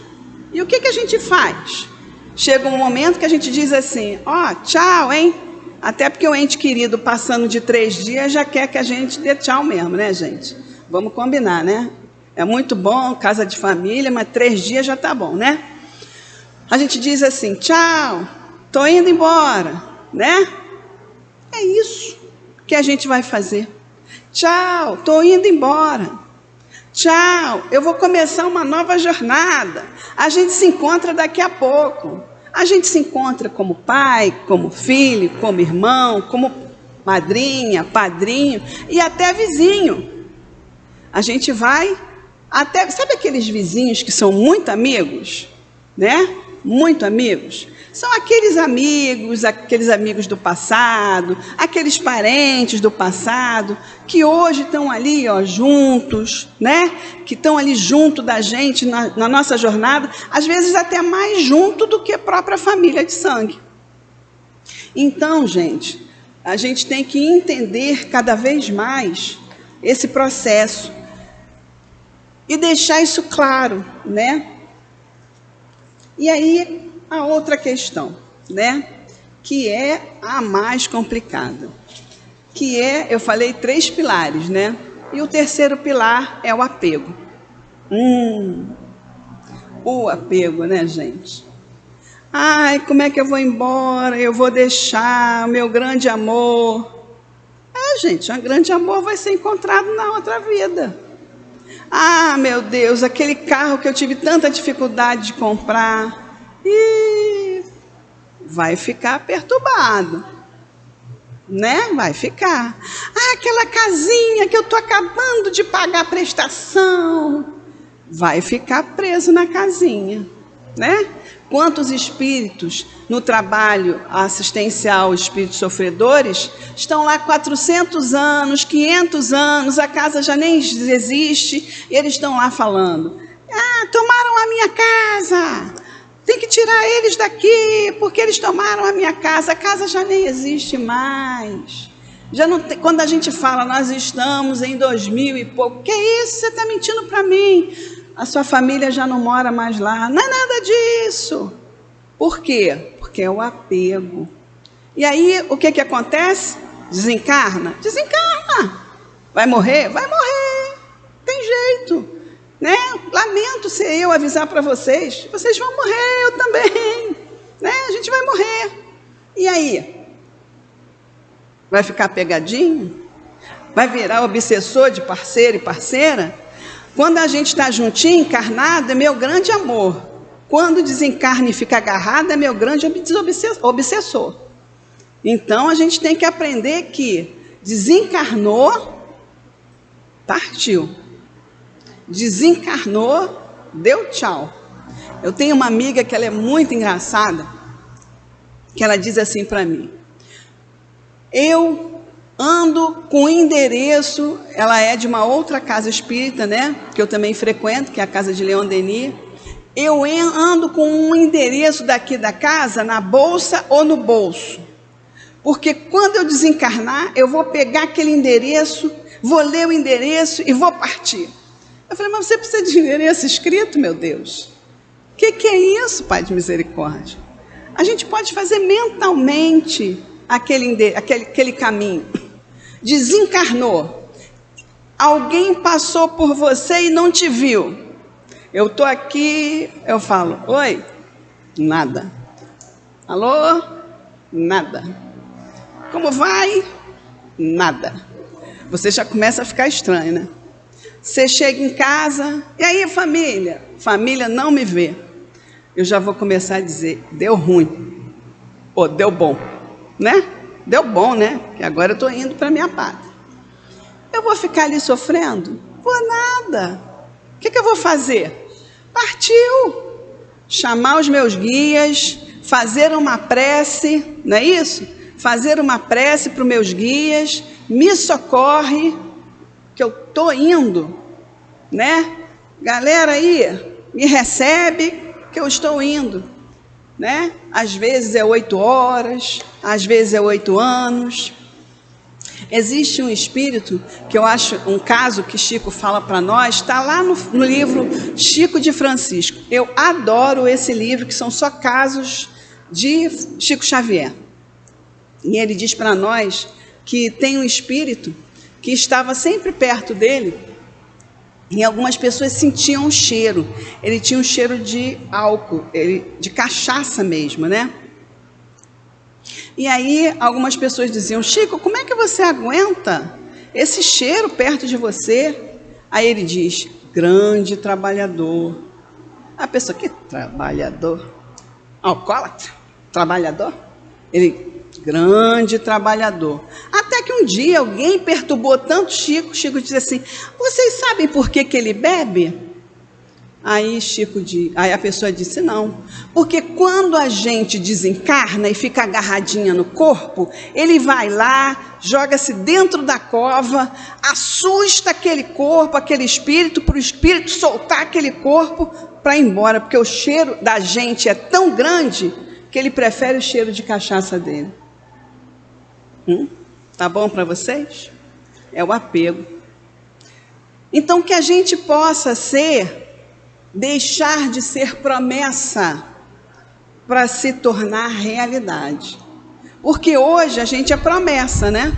E o que a gente faz? Chega um momento que a gente diz assim, tchau, hein? Até porque o ente querido passando de 3 dias já quer que a gente dê tchau mesmo, né, gente? Vamos combinar, né? É muito bom, casa de família, mas 3 dias já tá bom, né? A gente diz assim, tchau, tô indo embora, né? É isso que a gente vai fazer. Tchau, tô indo embora. Tchau, eu vou começar uma nova jornada. A gente se encontra daqui a pouco. A gente se encontra como pai, como filho, como irmão, como madrinha, padrinho e até vizinho. A gente vai até... Sabe aqueles vizinhos que são muito amigos? Né? Muito amigos. São aqueles amigos do passado, aqueles parentes do passado, que hoje estão ali, juntos, né? Que estão ali junto da gente na nossa jornada, às vezes até mais junto do que a própria família de sangue. Então, gente, a gente tem que entender cada vez mais esse processo e deixar isso claro, né? E aí, a outra questão, né, que é a mais complicada, que é, eu falei 3 pilares, né, e o terceiro pilar é o apego. O apego, né, gente? Ai, como é que eu vou embora? Eu vou deixar o meu grande amor. Gente, o grande amor vai ser encontrado na outra vida. Ah, meu Deus, aquele carro que eu tive tanta dificuldade de comprar, vai ficar perturbado. né? Vai ficar. Ah, aquela casinha que eu estou acabando de pagar a prestação, vai ficar preso na casinha, né? Quantos espíritos no trabalho assistencial, espíritos sofredores, estão lá 400 anos, 500 anos, a casa já nem existe, e eles estão lá falando: ah, tomaram a minha casa, tem que tirar eles daqui, porque eles tomaram a minha casa, a casa já nem existe mais. Já não tem, quando a gente fala, nós estamos em 2000 e pouco, que isso, você está mentindo para mim? A sua família já não mora mais lá. Não é nada disso. Por quê? Porque é o apego. E aí, o que acontece? Desencarna? Desencarna. Vai morrer? Vai morrer. Tem jeito, né? Lamento ser eu avisar para vocês. Vocês vão morrer, eu também, né? A gente vai morrer. E aí? Vai ficar pegadinho? Vai virar obsessor de parceiro e parceira? Quando a gente está juntinho, encarnado, é meu grande amor. Quando desencarna e fica agarrado, é meu grande obsessor. Então, a gente tem que aprender que desencarnou, partiu. Desencarnou, deu tchau. Eu tenho uma amiga que ela é muito engraçada, que ela diz assim para mim: eu ando com o endereço, ela é de uma outra casa espírita, né? Que eu também frequento, que é a casa de Leon Denis. Eu ando com um endereço daqui da casa na bolsa ou no bolso. Porque quando eu desencarnar, eu vou pegar aquele endereço, vou ler o endereço e vou partir. Eu falei: mas você precisa de endereço escrito, meu Deus? O que é isso, Pai de misericórdia? A gente pode fazer mentalmente aquele caminho. Desencarnou, alguém passou por você e não te viu. Eu estou aqui, eu falo: oi, nada. Alô, nada. Como vai? Nada. Você já começa a ficar estranho, né? Você chega em casa, e aí, família? Família não me vê. Eu já vou começar a dizer: deu ruim, ou deu bom, né? Deu bom, né? Que agora eu estou indo para a minha pátria. Eu vou ficar ali sofrendo? Vou nada. O que eu vou fazer? Partiu. Chamar os meus guias, fazer uma prece, não é isso? Fazer uma prece para os meus guias, me socorre, que eu estou indo, né? Galera aí, me recebe, que eu estou indo. Né? Às vezes é 8 horas, às vezes é 8 anos. Existe um espírito, que eu acho, um caso que Chico fala para nós, está lá no livro Chico de Francisco. Eu adoro esse livro, que são só casos de Chico Xavier. E ele diz para nós que tem um espírito que estava sempre perto dele, e algumas pessoas sentiam um cheiro. Ele tinha um cheiro de álcool, de cachaça mesmo, né? E aí algumas pessoas diziam: Chico, como é que você aguenta esse cheiro perto de você? Aí ele diz: grande trabalhador. A pessoa: que trabalhador? Alcoólatra? Trabalhador? Ele: grande trabalhador. Até que um dia alguém perturbou tanto Chico. Chico disse assim: vocês sabem por que ele bebe? Aí a pessoa disse: não, porque quando a gente desencarna e fica agarradinha no corpo, ele vai lá, joga-se dentro da cova, assusta aquele corpo, aquele espírito, para o espírito soltar aquele corpo para ir embora, porque o cheiro da gente é tão grande que ele prefere o cheiro de cachaça dele. Tá bom para vocês? É o apego. Então, que a gente possa deixar de ser promessa para se tornar realidade. Porque hoje a gente é promessa, né?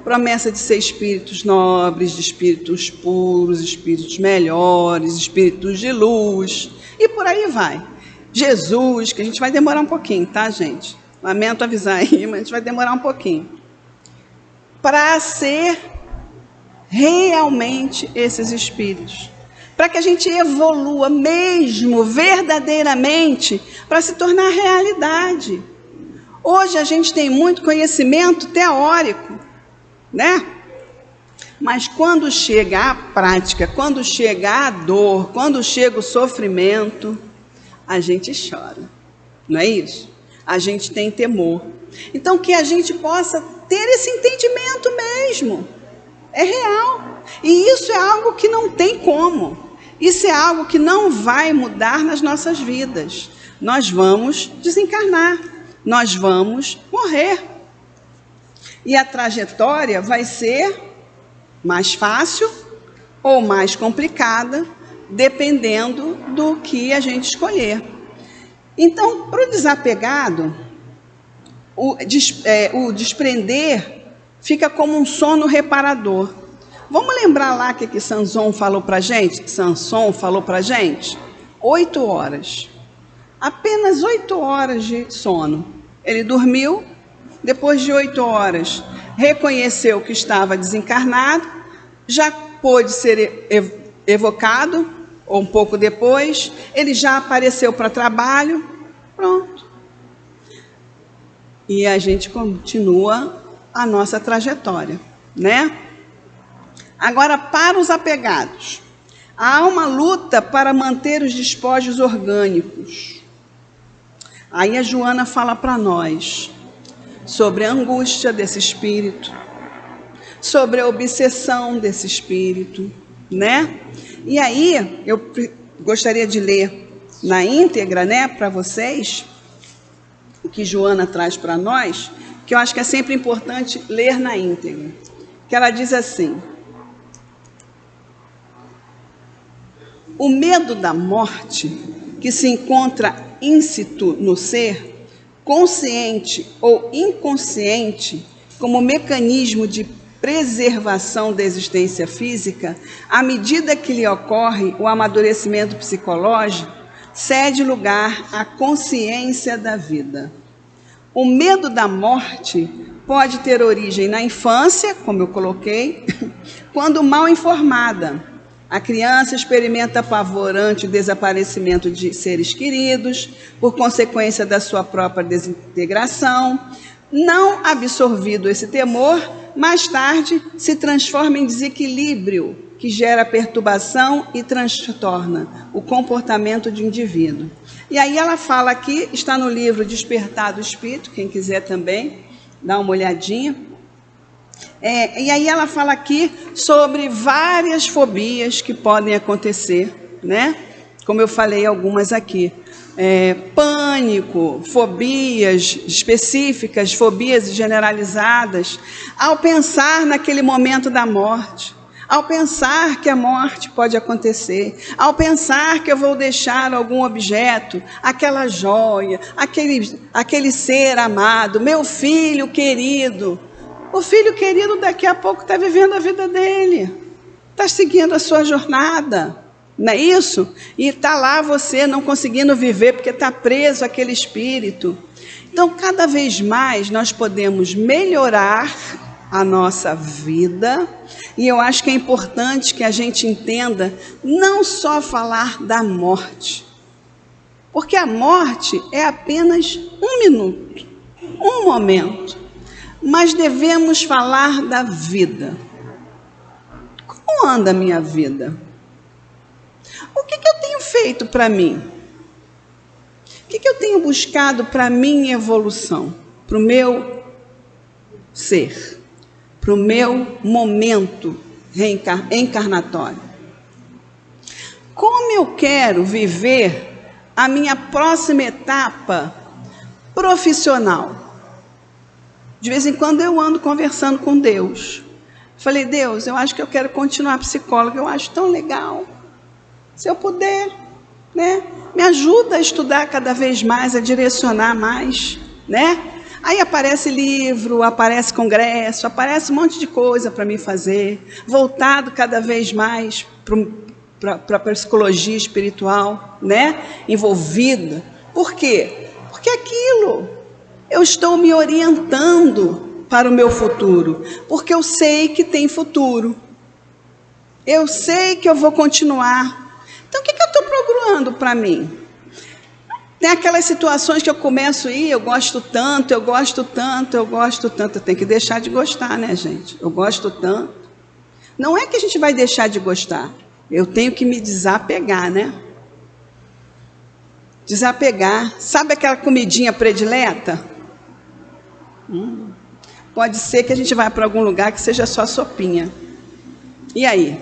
Promessa de ser espíritos nobres, de espíritos puros, espíritos melhores, espíritos de luz, e por aí vai. Jesus, que a gente vai demorar um pouquinho, tá, gente? Lamento avisar aí, mas a gente vai demorar um pouquinho. Para ser realmente esses espíritos. Para que a gente evolua mesmo, verdadeiramente, para se tornar realidade. Hoje a gente tem muito conhecimento teórico, né? Mas quando chega a prática, quando chega a dor, quando chega o sofrimento, a gente chora, não é isso? A gente tem temor. Então, que a gente possa ter esse entendimento mesmo. É real. E isso é algo que não tem como. Isso é algo que não vai mudar nas nossas vidas. Nós vamos desencarnar. Nós vamos morrer. E a trajetória vai ser mais fácil ou mais complicada, dependendo do que a gente escolher. Então, para o desapegado, o desprender fica como um sono reparador. Vamos lembrar lá o que Samson falou para a gente? Samson falou para a gente? 8 horas. Apenas 8 horas de sono. Ele dormiu, depois de 8 horas, reconheceu que estava desencarnado, já pôde ser evocado, ou um pouco depois, ele já apareceu para trabalho, pronto. E a gente continua a nossa trajetória, né? Agora, para os apegados, há uma luta para manter os despojos orgânicos. Aí a Joana fala para nós sobre a angústia desse espírito, sobre a obsessão desse espírito, né? E aí, eu gostaria de ler na íntegra, né, para vocês, o que Joana traz para nós, que eu acho que é sempre importante ler na íntegra. Que ela diz assim: o medo da morte, que se encontra íncito no ser, consciente ou inconsciente, como mecanismo de preservação da existência física, à medida que lhe ocorre o amadurecimento psicológico, cede lugar à consciência da vida. O medo da morte pode ter origem na infância, como eu coloquei, quando mal informada. A criança experimenta pavor ante o desaparecimento de seres queridos, por consequência da sua própria desintegração. Não absorvido esse temor, mais tarde se transforma em desequilíbrio, que gera perturbação e transtorna o comportamento do indivíduo. E aí ela fala aqui, está no livro Despertar do Espírito, quem quiser também, dá uma olhadinha. E aí ela fala aqui sobre várias fobias que podem acontecer, né? Como eu falei algumas aqui. Pânico, fobias específicas, fobias generalizadas, ao pensar naquele momento da morte, ao pensar que a morte pode acontecer, ao pensar que eu vou deixar algum objeto, aquela joia, aquele ser amado, meu filho querido. O filho querido daqui a pouco está vivendo a vida dele, está seguindo a sua jornada. Não é isso? E está lá você não conseguindo viver porque está preso àquele espírito. Então, cada vez mais nós podemos melhorar a nossa vida. E eu acho que é importante que a gente entenda não só falar da morte. Porque a morte é apenas um minuto, um momento. Mas devemos falar da vida. Como anda a minha vida? O que eu tenho feito para mim? O que eu tenho buscado para a minha evolução? Para o meu ser? Para o meu momento encarnatório? Como eu quero viver a minha próxima etapa profissional? De vez em quando eu ando conversando com Deus. Falei, Deus, eu acho que eu quero continuar psicóloga, eu acho tão legal. Se eu puder, né? Me ajuda a estudar cada vez mais, a direcionar mais, né? Aí aparece livro, aparece congresso, aparece um monte de coisa para mim fazer, voltado cada vez mais para a psicologia espiritual, né? Envolvida. Por quê? Porque aquilo, eu estou me orientando para o meu futuro, porque eu sei que tem futuro. Eu sei que eu vou continuar. Então, o que eu estou procurando para mim? Tem aquelas situações que eu começo a ir, eu gosto tanto, eu tenho que deixar de gostar, né, gente? Eu gosto tanto. Não é que a gente vai deixar de gostar, eu tenho que me desapegar, né? Desapegar. Sabe aquela comidinha predileta? Pode ser que a gente vá para algum lugar que seja só sopinha. E aí?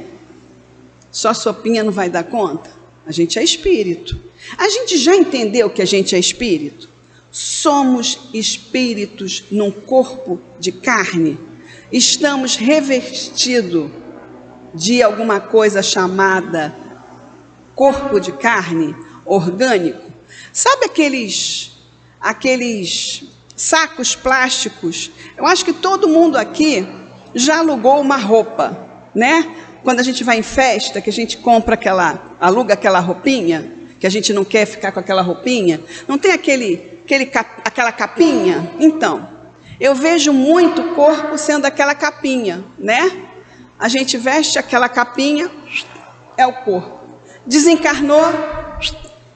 Só sopinha não vai dar conta? A gente é espírito. A gente já entendeu que a gente é espírito? Somos espíritos num corpo de carne. Estamos revestidos de alguma coisa chamada corpo de carne orgânico. Sabe aqueles sacos plásticos? Eu acho que todo mundo aqui já alugou uma roupa, né? Quando a gente vai em festa, que a gente compra aluga aquela roupinha, que a gente não quer ficar com aquela roupinha, não tem aquela capinha? Então, eu vejo muito corpo sendo aquela capinha, né? A gente veste aquela capinha, é o corpo. Desencarnou,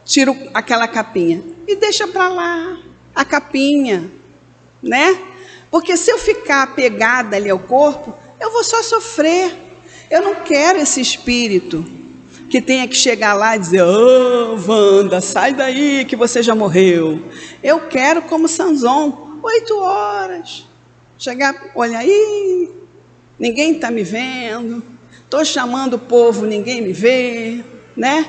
tira aquela capinha e deixa para lá a capinha, né? Porque se eu ficar apegada ali ao corpo, eu vou só sofrer. Eu não quero esse espírito que tenha que chegar lá e dizer: "Oh, Wanda, sai daí que você já morreu". Eu quero como Sanzon, 8 horas. Chegar, olha aí, ninguém está me vendo. Estou chamando o povo, ninguém me vê, né?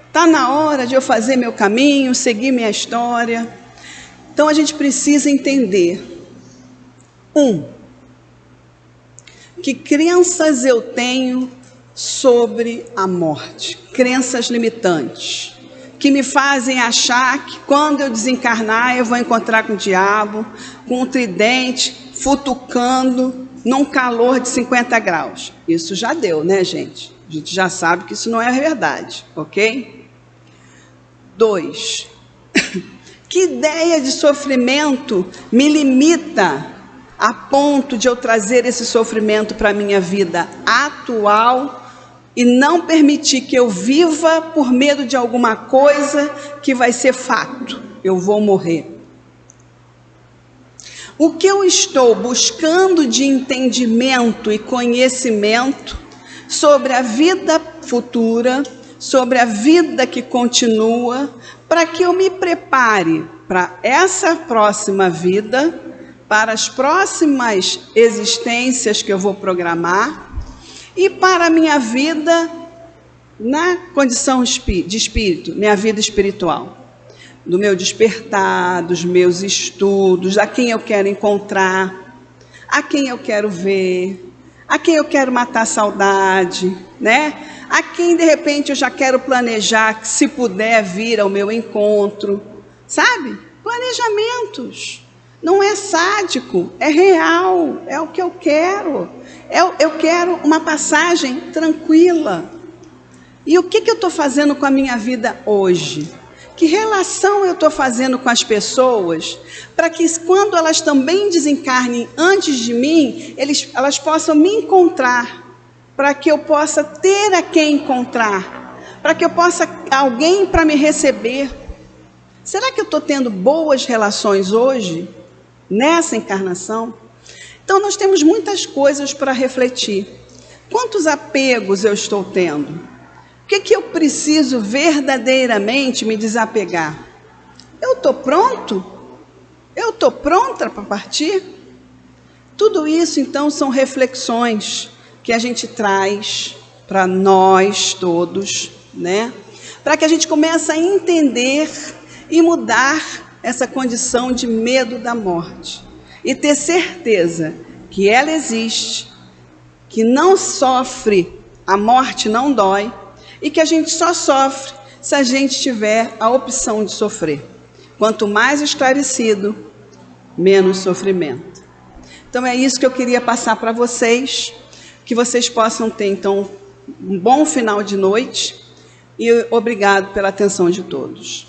Está na hora de eu fazer meu caminho, seguir minha história. Então a gente precisa entender. Que crenças eu tenho sobre a morte? Crenças limitantes, que me fazem achar que quando eu desencarnar eu vou encontrar com o diabo, com um tridente, futucando num calor de 50 graus. Isso já deu, né, gente? A gente já sabe que isso não é verdade, ok? 2. Que ideia de sofrimento me limita a ponto de eu trazer esse sofrimento para a minha vida atual e não permitir que eu viva por medo de alguma coisa que vai ser fato. Eu vou morrer. O que eu estou buscando de entendimento e conhecimento sobre a vida futura, sobre a vida que continua, para que eu me prepare para essa próxima vida, para as próximas existências que eu vou programar e para a minha vida na condição de espírito, minha vida espiritual, do meu despertar, dos meus estudos, a quem eu quero encontrar, a quem eu quero ver, a quem eu quero matar a saudade, né? A quem de repente eu já quero planejar, que se puder vir ao meu encontro, sabe? Planejamentos. Não é sádico, é real, é o que eu quero. Eu quero uma passagem tranquila. E o que eu estou fazendo com a minha vida hoje? Que relação eu estou fazendo com as pessoas para que quando elas também desencarnem antes de mim, elas possam me encontrar, para que eu possa ter a quem encontrar, para que eu possa alguém para me receber. Será que eu estou tendo boas relações hoje, nessa encarnação? Então nós temos muitas coisas para refletir. Quantos apegos eu estou tendo? O que eu preciso verdadeiramente me desapegar? Eu estou pronto? Eu estou pronta para partir? Tudo isso, então, são reflexões que a gente traz para nós todos, né? Para que a gente comece a entender e mudar essa condição de medo da morte. E ter certeza que ela existe, que não sofre, a morte não dói, e que a gente só sofre se a gente tiver a opção de sofrer. Quanto mais esclarecido, menos sofrimento. Então é isso que eu queria passar para vocês, que vocês possam ter então um bom final de noite e obrigado pela atenção de todos.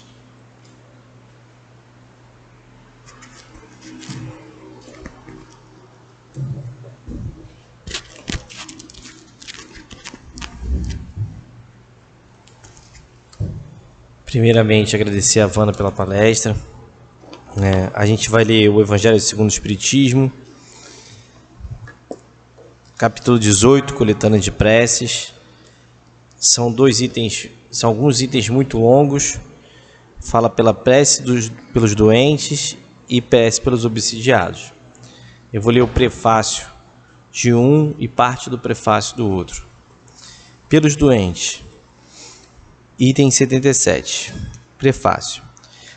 Primeiramente, agradecer a Wanda pela palestra. A gente vai ler o Evangelho segundo o Espiritismo, capítulo 18, coletânea de preces. São alguns itens muito longos. Fala pela prece pelos doentes e prece pelos obsidiados. Eu vou ler o prefácio de um e parte do prefácio do outro. Pelos doentes. Item 77. Prefácio.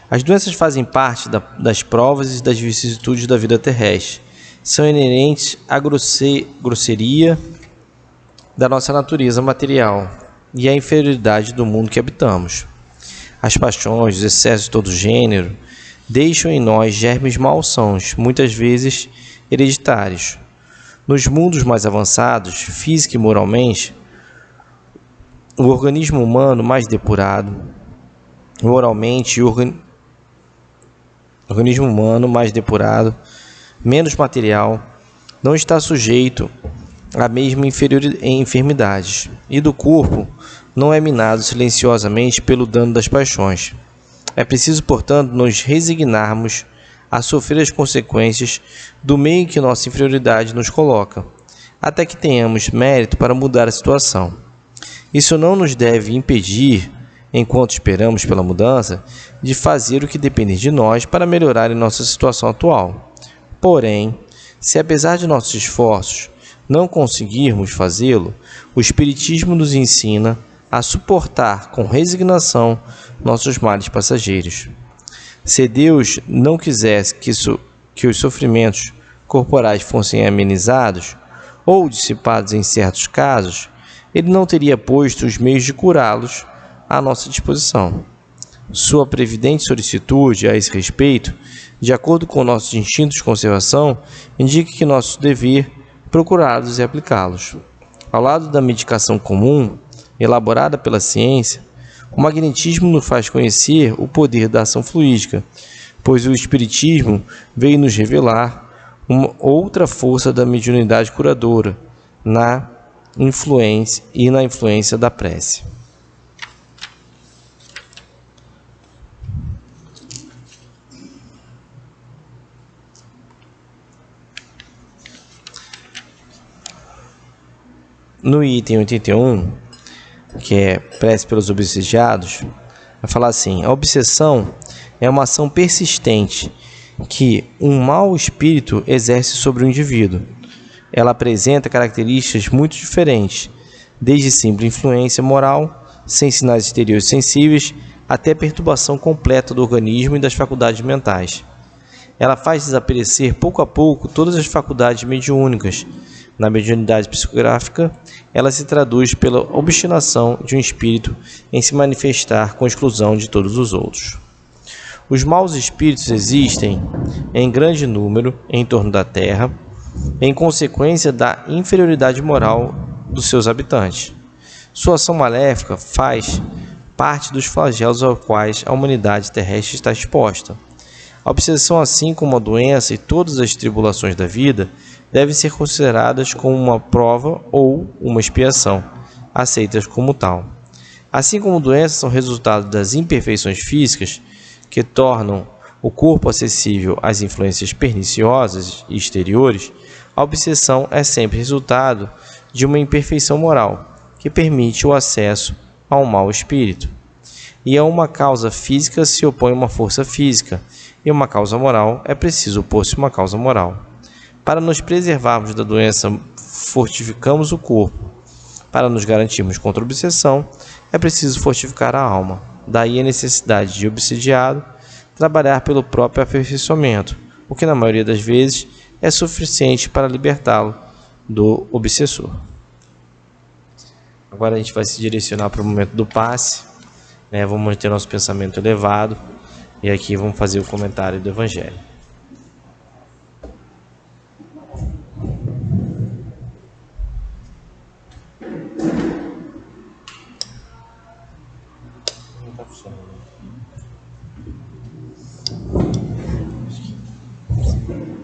As doenças fazem parte das provas e das vicissitudes da vida terrestre. São inerentes à grosseria da nossa natureza material e à inferioridade do mundo que habitamos. As paixões, os excessos de todo gênero, deixam em nós germes malsãos, muitas vezes hereditários. Nos mundos mais avançados, física e moralmente, o organismo humano mais depurado, moralmente, organismo humano mais depurado, menos material, não está sujeito à mesma enfermidades, e do corpo não é minado silenciosamente pelo dano das paixões. É preciso, portanto, nos resignarmos a sofrer as consequências do meio em que nossa inferioridade nos coloca, até que tenhamos mérito para mudar a situação. Isso não nos deve impedir, enquanto esperamos pela mudança, de fazer o que depende de nós para melhorar em nossa situação atual. Porém, se apesar de nossos esforços não conseguirmos fazê-lo, o Espiritismo nos ensina a suportar com resignação nossos males passageiros. Se Deus não quisesse que os sofrimentos corporais fossem amenizados ou dissipados em certos casos, Ele não teria posto os meios de curá-los à nossa disposição. Sua previdente solicitude a esse respeito, de acordo com nossos instintos de conservação, indica que nosso dever procurá-los e aplicá-los. Ao lado da medicação comum, elaborada pela ciência, o magnetismo nos faz conhecer o poder da ação fluídica, pois o Espiritismo veio nos revelar uma outra força da mediunidade curadora na influência da prece. No item 81, que é prece pelos obsidiados, vai falar assim: a obsessão é uma ação persistente que um mau espírito exerce sobre o indivíduo. Ela apresenta características muito diferentes, desde simples influência moral, sem sinais exteriores sensíveis, até perturbação completa do organismo e das faculdades mentais. Ela faz desaparecer pouco a pouco todas as faculdades mediúnicas. Na mediunidade psicográfica, ela se traduz pela obstinação de um espírito em se manifestar com exclusão de todos os outros. Os maus espíritos existem em grande número em torno da Terra, em consequência da inferioridade moral dos seus habitantes. Sua ação maléfica faz parte dos flagelos aos quais a humanidade terrestre está exposta. A obsessão, assim como a doença e todas as tribulações da vida, devem ser consideradas como uma prova ou uma expiação, aceitas como tal. Assim como doenças são resultado das imperfeições físicas que tornam o corpo acessível às influências perniciosas e exteriores, a obsessão é sempre resultado de uma imperfeição moral que permite o acesso a um mau espírito. E a uma causa física se opõe uma força física, e uma causa moral é preciso opor-se uma causa moral. Para nos preservarmos da doença, fortificamos o corpo. Para nos garantirmos contra a obsessão, é preciso fortificar a alma. Daí a necessidade de obsidiado trabalhar pelo próprio aperfeiçoamento, o que na maioria das vezes é suficiente para libertá-lo do obsessor. Agora a gente vai se direcionar para o momento do passe, vamos manter nosso pensamento elevado e aqui vamos fazer o comentário do Evangelho.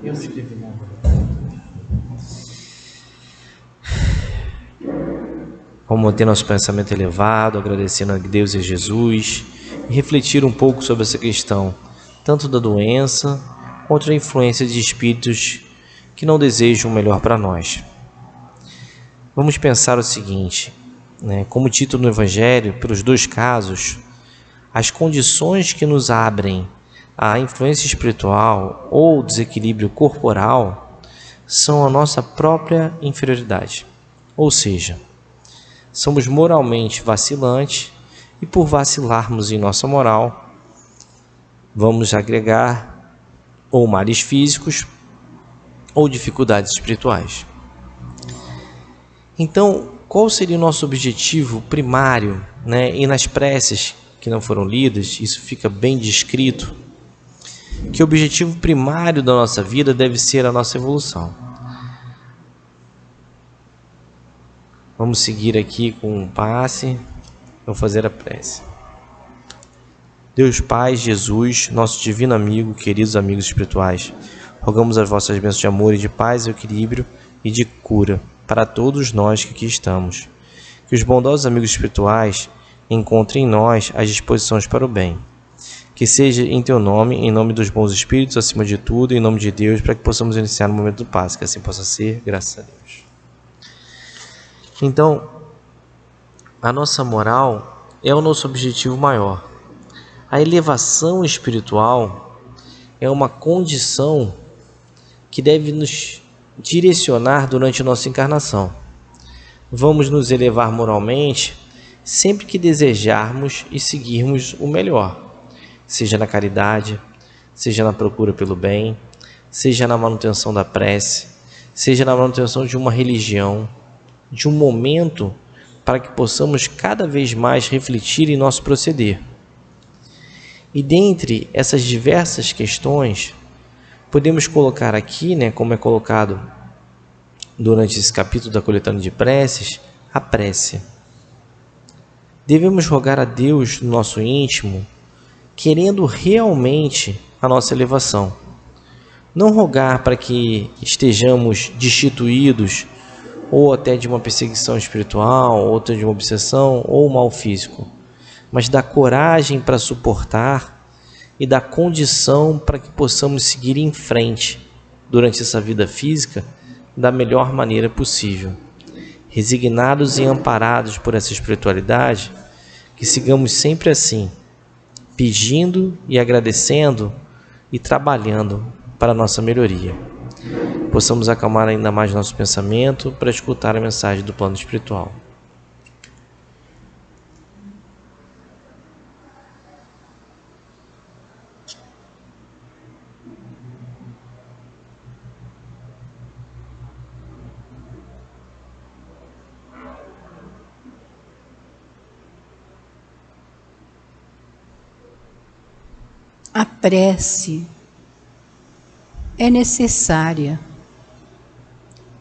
Eu não escrevi nada. Vamos manter nosso pensamento elevado, agradecendo a Deus e a Jesus, e refletir um pouco sobre essa questão, tanto da doença quanto da influência de espíritos que não desejam o melhor para nós. Vamos pensar o seguinte, como título no Evangelho, pelos dois casos, as condições que nos abrem à influência espiritual ou desequilíbrio corporal são a nossa própria inferioridade. Ou seja, somos moralmente vacilantes e por vacilarmos em nossa moral, vamos agregar ou males físicos ou dificuldades espirituais. Então, qual seria o nosso objetivo primário, E nas preces que não foram lidas, isso fica bem descrito, que o objetivo primário da nossa vida deve ser a nossa evolução. Vamos seguir aqui com um passe. Vou fazer a prece. Deus Pai, Jesus, nosso divino amigo, queridos amigos espirituais, rogamos as vossas bênçãos de amor e de paz, equilíbrio e de cura para todos nós que aqui estamos. Que os bondosos amigos espirituais encontrem em nós as disposições para o bem. Que seja em teu nome, em nome dos bons espíritos, acima de tudo, em nome de Deus, para que possamos iniciar o momento do passe, que assim possa ser, graças a Deus. Então, a nossa moral é o nosso objetivo maior. A elevação espiritual é uma condição que deve nos direcionar durante a nossa encarnação. Vamos nos elevar moralmente sempre que desejarmos e seguirmos o melhor, seja na caridade, seja na procura pelo bem, seja na manutenção da prece, seja na manutenção de uma religião, de um momento para que possamos cada vez mais refletir em nosso proceder. E dentre essas diversas questões, podemos colocar aqui, como é colocado durante esse capítulo da coletânea de preces, a prece. Devemos rogar a Deus no nosso íntimo, querendo realmente a nossa elevação. Não rogar para que estejamos destituídos ou até de uma perseguição espiritual, ou de uma obsessão, ou mal físico, mas dar coragem para suportar e dar condição para que possamos seguir em frente durante essa vida física da melhor maneira possível. Resignados e amparados por essa espiritualidade, que sigamos sempre assim, pedindo e agradecendo e trabalhando para a nossa melhoria. Possamos acalmar ainda mais nosso pensamento para escutar a mensagem do plano espiritual. A prece é necessária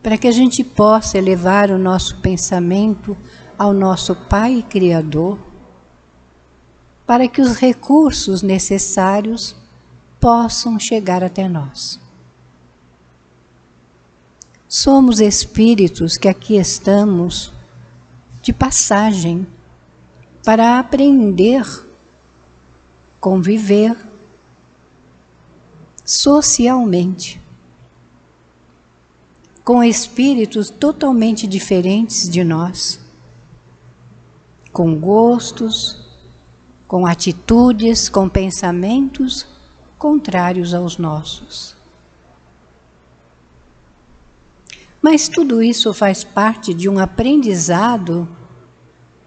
para que a gente possa elevar o nosso pensamento ao nosso Pai Criador, para que os recursos necessários possam chegar até nós. Somos espíritos que aqui estamos de passagem para aprender, conviver socialmente com espíritos totalmente diferentes de nós, com gostos, com atitudes, com pensamentos contrários aos nossos. Mas tudo isso faz parte de um aprendizado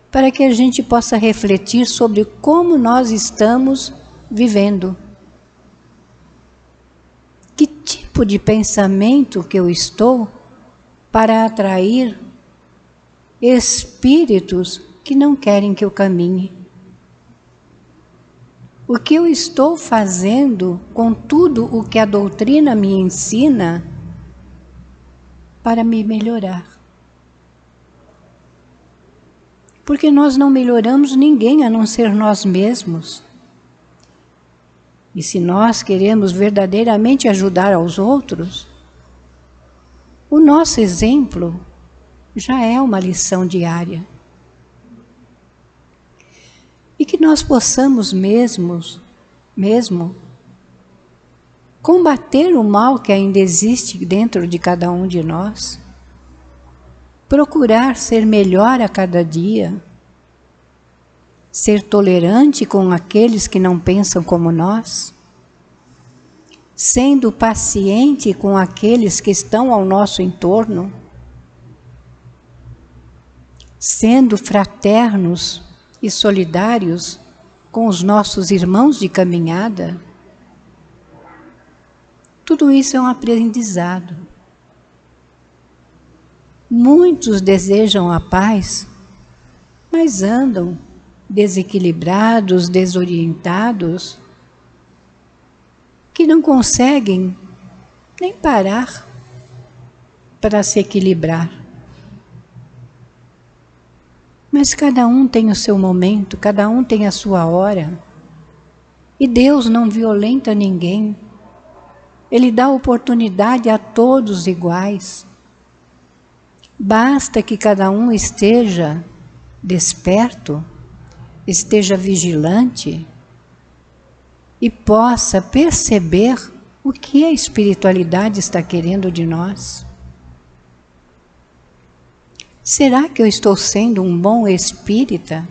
para que a gente possa refletir sobre como nós estamos vivendo. Que tipo de pensamento que eu estou para atrair espíritos que não querem que eu caminhe? O que eu estou fazendo com tudo o que a doutrina me ensina para me melhorar? Porque nós não melhoramos ninguém a não ser nós mesmos. E se nós queremos verdadeiramente ajudar aos outros, o nosso exemplo já é uma lição diária. E que nós possamos mesmo combater o mal que ainda existe dentro de cada um de nós, procurar ser melhor a cada dia, ser tolerante com aqueles que não pensam como nós, sendo paciente com aqueles que estão ao nosso entorno, sendo fraternos e solidários com os nossos irmãos de caminhada. Tudo isso é um aprendizado. Muitos desejam a paz, mas andam desequilibrados, desorientados, que não conseguem nem parar para se equilibrar. Mas cada um tem o seu momento, cada um tem a sua hora. E Deus não violenta ninguém. Ele dá oportunidade a todos iguais. Basta que cada um esteja desperto, esteja vigilante e possa perceber o que a espiritualidade está querendo de nós. Será que eu estou sendo um bom espírita?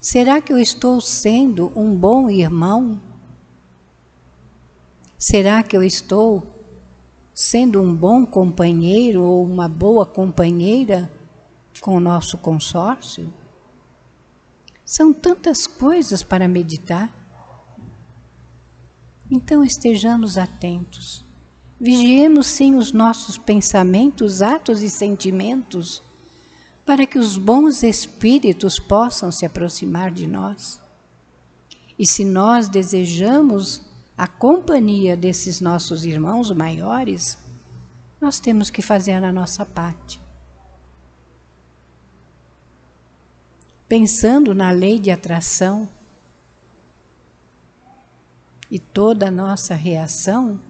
Será que eu estou sendo um bom irmão? Será que eu estou sendo um bom companheiro ou uma boa companheira com o nosso consórcio? São tantas coisas para meditar. Então estejamos atentos. Vigiemos sim os nossos pensamentos, atos e sentimentos, para que os bons espíritos possam se aproximar de nós. E se nós desejamos a companhia desses nossos irmãos maiores, nós temos que fazer a nossa parte. Pensando na lei de atração, e toda a nossa reação,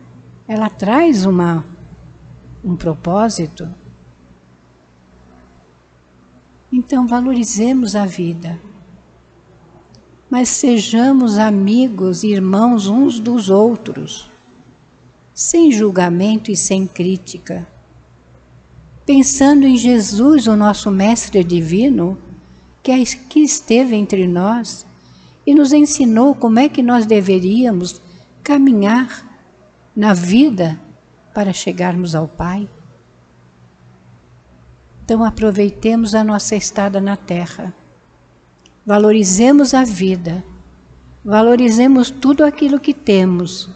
ela traz um propósito. Então valorizemos a vida, mas sejamos amigos, irmãos uns dos outros, sem julgamento e sem crítica. Pensando em Jesus, o nosso Mestre Divino, que esteve entre nós e nos ensinou como é que nós deveríamos caminhar na vida para chegarmos ao Pai. Então aproveitemos a nossa estada na Terra, valorizemos a vida, valorizemos tudo aquilo que temos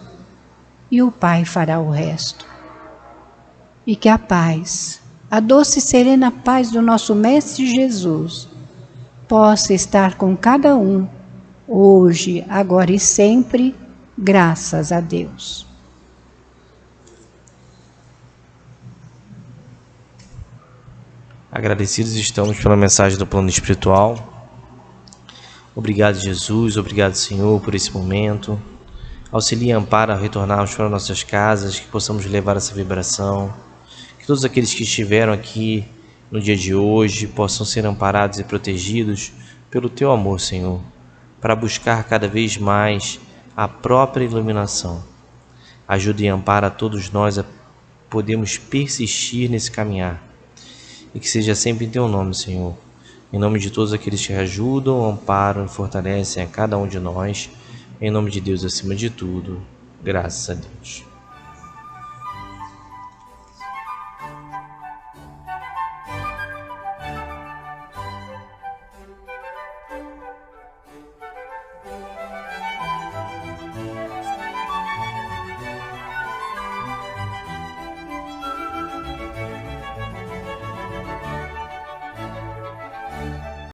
e o Pai fará o resto. E que a paz, a doce e serena paz do nosso Mestre Jesus possa estar com cada um, hoje, agora e sempre, graças a Deus. Agradecidos estamos pela mensagem do plano espiritual. Obrigado, Jesus, obrigado, Senhor, por esse momento. Auxilia e ampara a retornarmos para nossas casas, que possamos levar essa vibração. Que todos aqueles que estiveram aqui no dia de hoje possam ser amparados e protegidos pelo Teu amor, Senhor, para buscar cada vez mais a própria iluminação. Ajuda e ampara a todos nós a podermos persistir nesse caminhar. E que seja sempre em Teu nome, Senhor. Em nome de todos aqueles que ajudam, amparam e fortalecem a cada um de nós. Em nome de Deus acima de tudo. Graças a Deus.